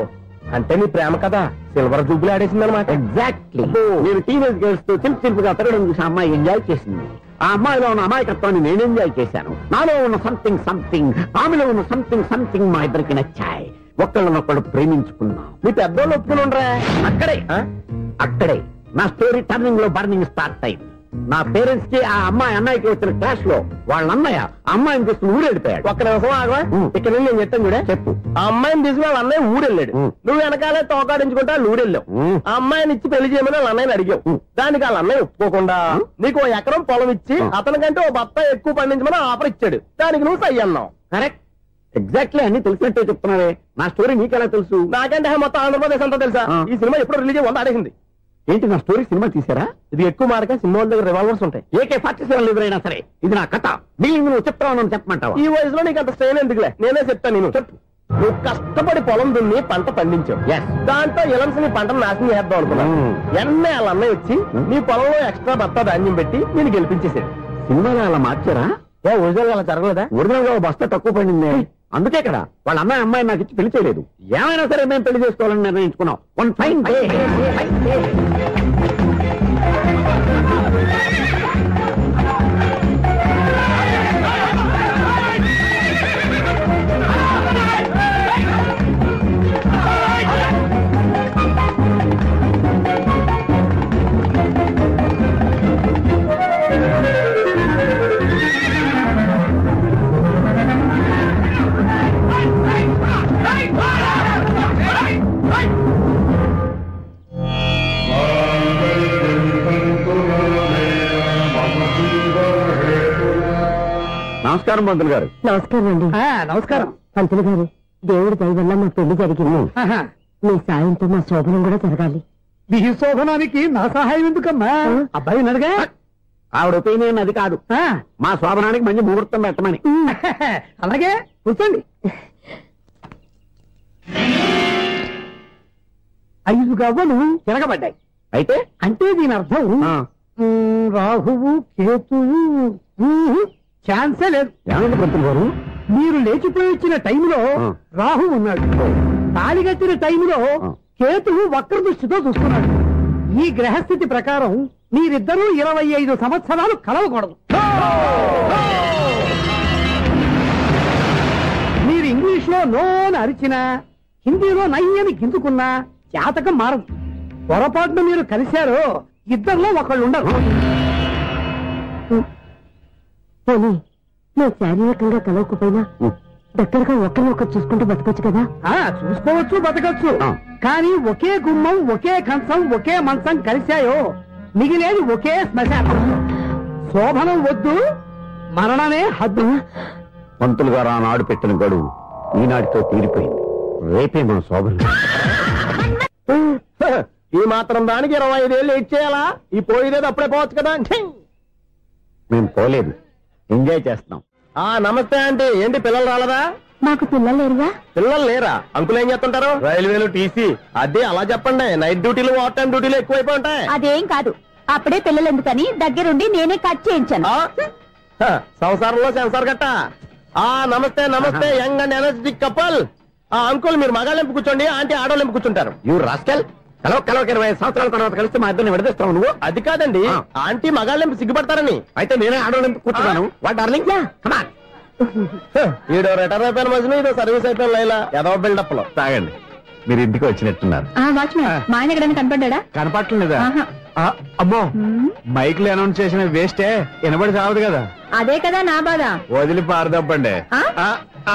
Speaker 17: అంటే నీ ప్రేమ కదా సిల్వర్ జూబులు ఆడేసింది అనమాట.
Speaker 21: ఎగ్జాక్ట్లీ. నేను టీనేజ్ గర్ల్స్ తో చిలుపుగా తిరగడం చూసి అమ్మాయి ఎంజాయ్ చేసింది. ఆ అమ్మాయిలో ఉన్న అమాయకత్వాన్ని నేను ఎంజాయ్ చేశాను. నాలో ఉన్న సంథింగ్ ఆమెలో ఉన్న సంథింగ్ మా ఇద్దరికి నచ్చాయి. ఒక్కళ్ళనొక్కడు ప్రేమించుకున్నాం.
Speaker 17: మీ పెద్దోళ్ళు ఒప్పుకుని ఉండరా?
Speaker 21: అక్కడే నా స్టోరీ టర్నింగ్ లో బర్నింగ్ స్టార్ట్ అయింది. నా పేరెంట్స్ కి ఆ అమ్మాయి అన్నయ్యకి వచ్చిన క్లాష్ లో వాళ్ళ అన్నయ్య అమ్మాయిని తీసుకుని ఊరెళ్ళిపోయాడు.
Speaker 17: ఒక్క నిమిషం ఆగవా? ఇక్కడ నేను చెప్తాను కూడా.
Speaker 21: చెప్పు.
Speaker 17: ఆ అమ్మాయిని తీసుకుని వాళ్ళ అన్నయ్య ఊరెళ్ళాడు. నువ్వు వెనకాలే తోకాడించుకుంటా ఊరెళ్ళావు. ఆ అమ్మాయిని ఇచ్చి పెళ్లి చేయమని వాళ్ళ అన్నయ్యని అడిగావు. దానికి వాళ్ళ అన్నయ్య ఒప్పుకోకుండా నీకు 1 ఎకరం పొలం ఇచ్చి అతనికంటే 1 బత్త ఎక్కువ పండించమని ఆఫర్ ఇచ్చాడు. దానికి నువ్వు సై అన్నావు.
Speaker 21: కరెక్ట్, ఎగ్జాక్ట్లీ అన్ని తెలిసినట్టే చెప్తున్నావే. నా స్టోరీ నీకెలా తెలుసు?
Speaker 17: నాకంటే మొత్తం ఆంధ్రప్రదేశ్ అంతా తెలుసా? ఈ సినిమా ఎప్పుడు రిలీజ్ 100 ఆడేసింది.
Speaker 21: ఏంటి, నా స్టోరీ సినిమా తీసారా?
Speaker 17: ఇది ఎక్కువ మార్క సినిమా దగ్గర రివాల్వర్స్ ఉంటాయి.
Speaker 21: AK-47 ఎదురైనా సరే ఇది నా కథ. మిగిలింది నువ్వు చెప్తావు చెప్పమంటావా?
Speaker 17: ఈ వయసులో నీకు అంత స్ట్రెయిన్ ఎందుకులే, నేనే చెప్తాను. నేను చెప్పు. నువ్వు కష్టపడి పొలం దున్ని పంట పండించావు. దాంతో ఇలమ్స్ నీ పంటను నాశనం చేద్దాం అనుకున్నావు. ఎన్నే వాళ్ళ అన్నయ్య వచ్చి నీ పొలంలో ఎక్స్ట్రా బత్తా ధాన్యం పెట్టి నేను గెలిపించేసాడు.
Speaker 21: సినిమాలో అలా మార్చారా?
Speaker 17: ఒరిజినల్ అలా జరగలేదా?
Speaker 21: ఒరిజినల్ గా బస్తా తక్కువ పడింది. అందుకే కదా వాళ్ళ అమ్మాయి నాకు ఇచ్చి పెళ్లి చేయలేదు. ఏమైనా సరే మేము పెళ్లి చేసుకోవాలని నిర్ణయించుకున్నాం. One fine day. నమస్కారం పంతులు గారు.
Speaker 20: నమస్కారం అండి. నమస్కారం పంతులు గారు. దేవుడి దయ వల్ల మా పెళ్లి జరిగింది. మీ సాయంతో మా శోభనం కూడా జరగాలి.
Speaker 21: మీ శోభనానికి నా సహాయం ఎందుకమ్మా? అబ్బాయి అడగా ఆవిడ ఒపీనియన్ అది కాదు. మా శోభనానికి మంచి ముహూర్తం పెట్టమని.
Speaker 20: అలాగే కూర్చోండి. 5 గవ్వలు తిరగబడ్డాయి.
Speaker 21: అయితే
Speaker 20: అంటే దీని అర్థం రాహువు కేతువు ఛాన్సే లేదు.
Speaker 21: ఏమండి పంతులు గారు,
Speaker 20: మీరు లేచిపోయి వచ్చిన టైంలో రాహు ఉన్నాడు. తాళిగట్టిన టైంలో కేతువు వక్ర దృష్టితో చూస్తున్నాడు. ఈ గ్రహస్థితి ప్రకారం మీరిద్దరూ 25 సంవత్సరాలు కలవకూడదు. మీరు ఇంగ్లీష్ లో నోని అరిచినా, హిందీలో నయ్యని గింజుకున్నా జాతకం మారదు. పొరపాటున మీరు కలిశారో ఇద్దరిలో ఒకళ్ళు ఉండరు.
Speaker 8: నువ్వు శారీరకంగా కలవకపోయినా దగ్గరగా ఒకరినొకరు చూసుకుంటూ బతకొచ్చు కదా.
Speaker 20: చూసుకోవచ్చు, బతకచ్చు. కానీ ఒకే గుమ్మం, ఒకే కంచం, ఒకే మంచం కలిశాయో మిగిలేది ఒకే శ్మశానం. శోభనం వద్దు, మరణమే హద్దు.
Speaker 21: పంతులు గారు ఆనాడు పెట్టిన గడువు ఈనాటితో తీరిపోయింది. రేపే మన శోభనం.
Speaker 17: ఈ మాత్రం దానికి 25 ఏళ్ళు ఇచ్చేయాలా? ఈ పోయేదేది అప్పుడే పోవచ్చు కదా.
Speaker 21: మేము పోలేదు, ఎంజాయ్ చేస్తున్నాం.
Speaker 17: నమస్తే ఆంటీ. ఏంటి పిల్లలు రాలదా?
Speaker 8: మాకు పిల్లలు లేరుగా.
Speaker 17: పిల్లలు లేరా? అంకులు ఏం చేస్తుంటారు? రైల్వేలు టీసీ. అదే అలా చెప్పండి. నైట్ డ్యూటీలు, ఓవర్ టైం డ్యూటీలు ఎక్కువైపోయి ఉంటాయి.
Speaker 8: అదేం కాదు, అప్పుడే పిల్లలు ఎందుకని దగ్గరుండి నేనే కట్ చేయించాను.
Speaker 17: సంసారంలో సెన్సార్ గట్ట. నమస్తే నమస్తే, young and energetic couple. Uncle మీరు మగాళ్ళెంపు కూర్చోండి, ఆంటీ ఆడోళ్ళెంపు కూర్చుంటారు.
Speaker 21: You rascal. కలవక 20 సంవత్సరాల తర్వాత కలిస్తే మా ఇద్దరిని విడదీస్తావు నువ్వు.
Speaker 17: అది కాదండి, ఆంటీ మగాళ్ళెంపు సిగ్గుపడతారని.
Speaker 21: అయితే నేనే ఆడోళ్ళెంపు కూర్చున్నాను. What darling, come on.
Speaker 17: ఈడో రిటైర్ అయిపోయిన మధ్యన ఇదో సర్వీస్ అయిపోయిన లైలా ఏదో బిల్డప్ లో.
Speaker 21: తాగండి, మీరు ఇంటికి వచ్చినట్టున్నారు.
Speaker 8: వాచ్మెన్ మా ఆయన ఎక్కడైనా కనపడ్డా?
Speaker 21: కనపట్లేదా? అమ్మో, మైక్ లో అనౌన్స్ చేసిన వేస్టే, వినబడి చావదు కదా.
Speaker 8: అదే కదా నా బాధ.
Speaker 21: వదిలి పారదప్పండి.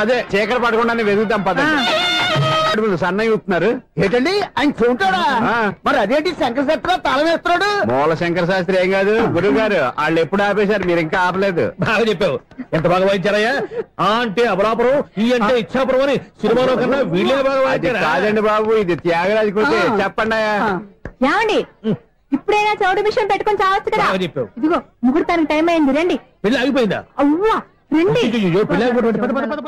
Speaker 21: అదే చీకటి పడకుండా వెతుకుతాం పదండి. సన్నయ్య చూస్తున్నారు
Speaker 17: ఏంటండి? ఆయన చూంటాడా? మరి అదేంటి శంకర శాస్త్రి తాళం వేస్తున్నాడు?
Speaker 21: మూల శంకర శాస్త్రి ఏం కాదు, గురువు గారు. వాళ్ళు ఎప్పుడు ఆపేశారు, మీరు ఇంకా ఆపలేదు.
Speaker 17: బాగా చెప్పావు. ఎంత బాగా వాయించారయ్యా. అంటే అబలాపురం, ఈ అంటే ఇచ్చాపురం అని సినిమాలో కన్నా వీళ్ళే బాగా వాయించారు.
Speaker 21: కాదండి బాబు, ఇది త్యాగరాజు కృతి. చెప్పండి.
Speaker 8: ఏమండి, ఇప్పుడైనా చౌడు మిషన్ పెట్టుకొని చావచ్చు కదా.
Speaker 17: చెప్పావు.
Speaker 8: ఇదిగో ముహూర్తానికి టైం అయింది, రండి.
Speaker 17: పెళ్లి ఆగిపోయిందా?
Speaker 8: అవ్వా రండి.
Speaker 17: పెళ్లి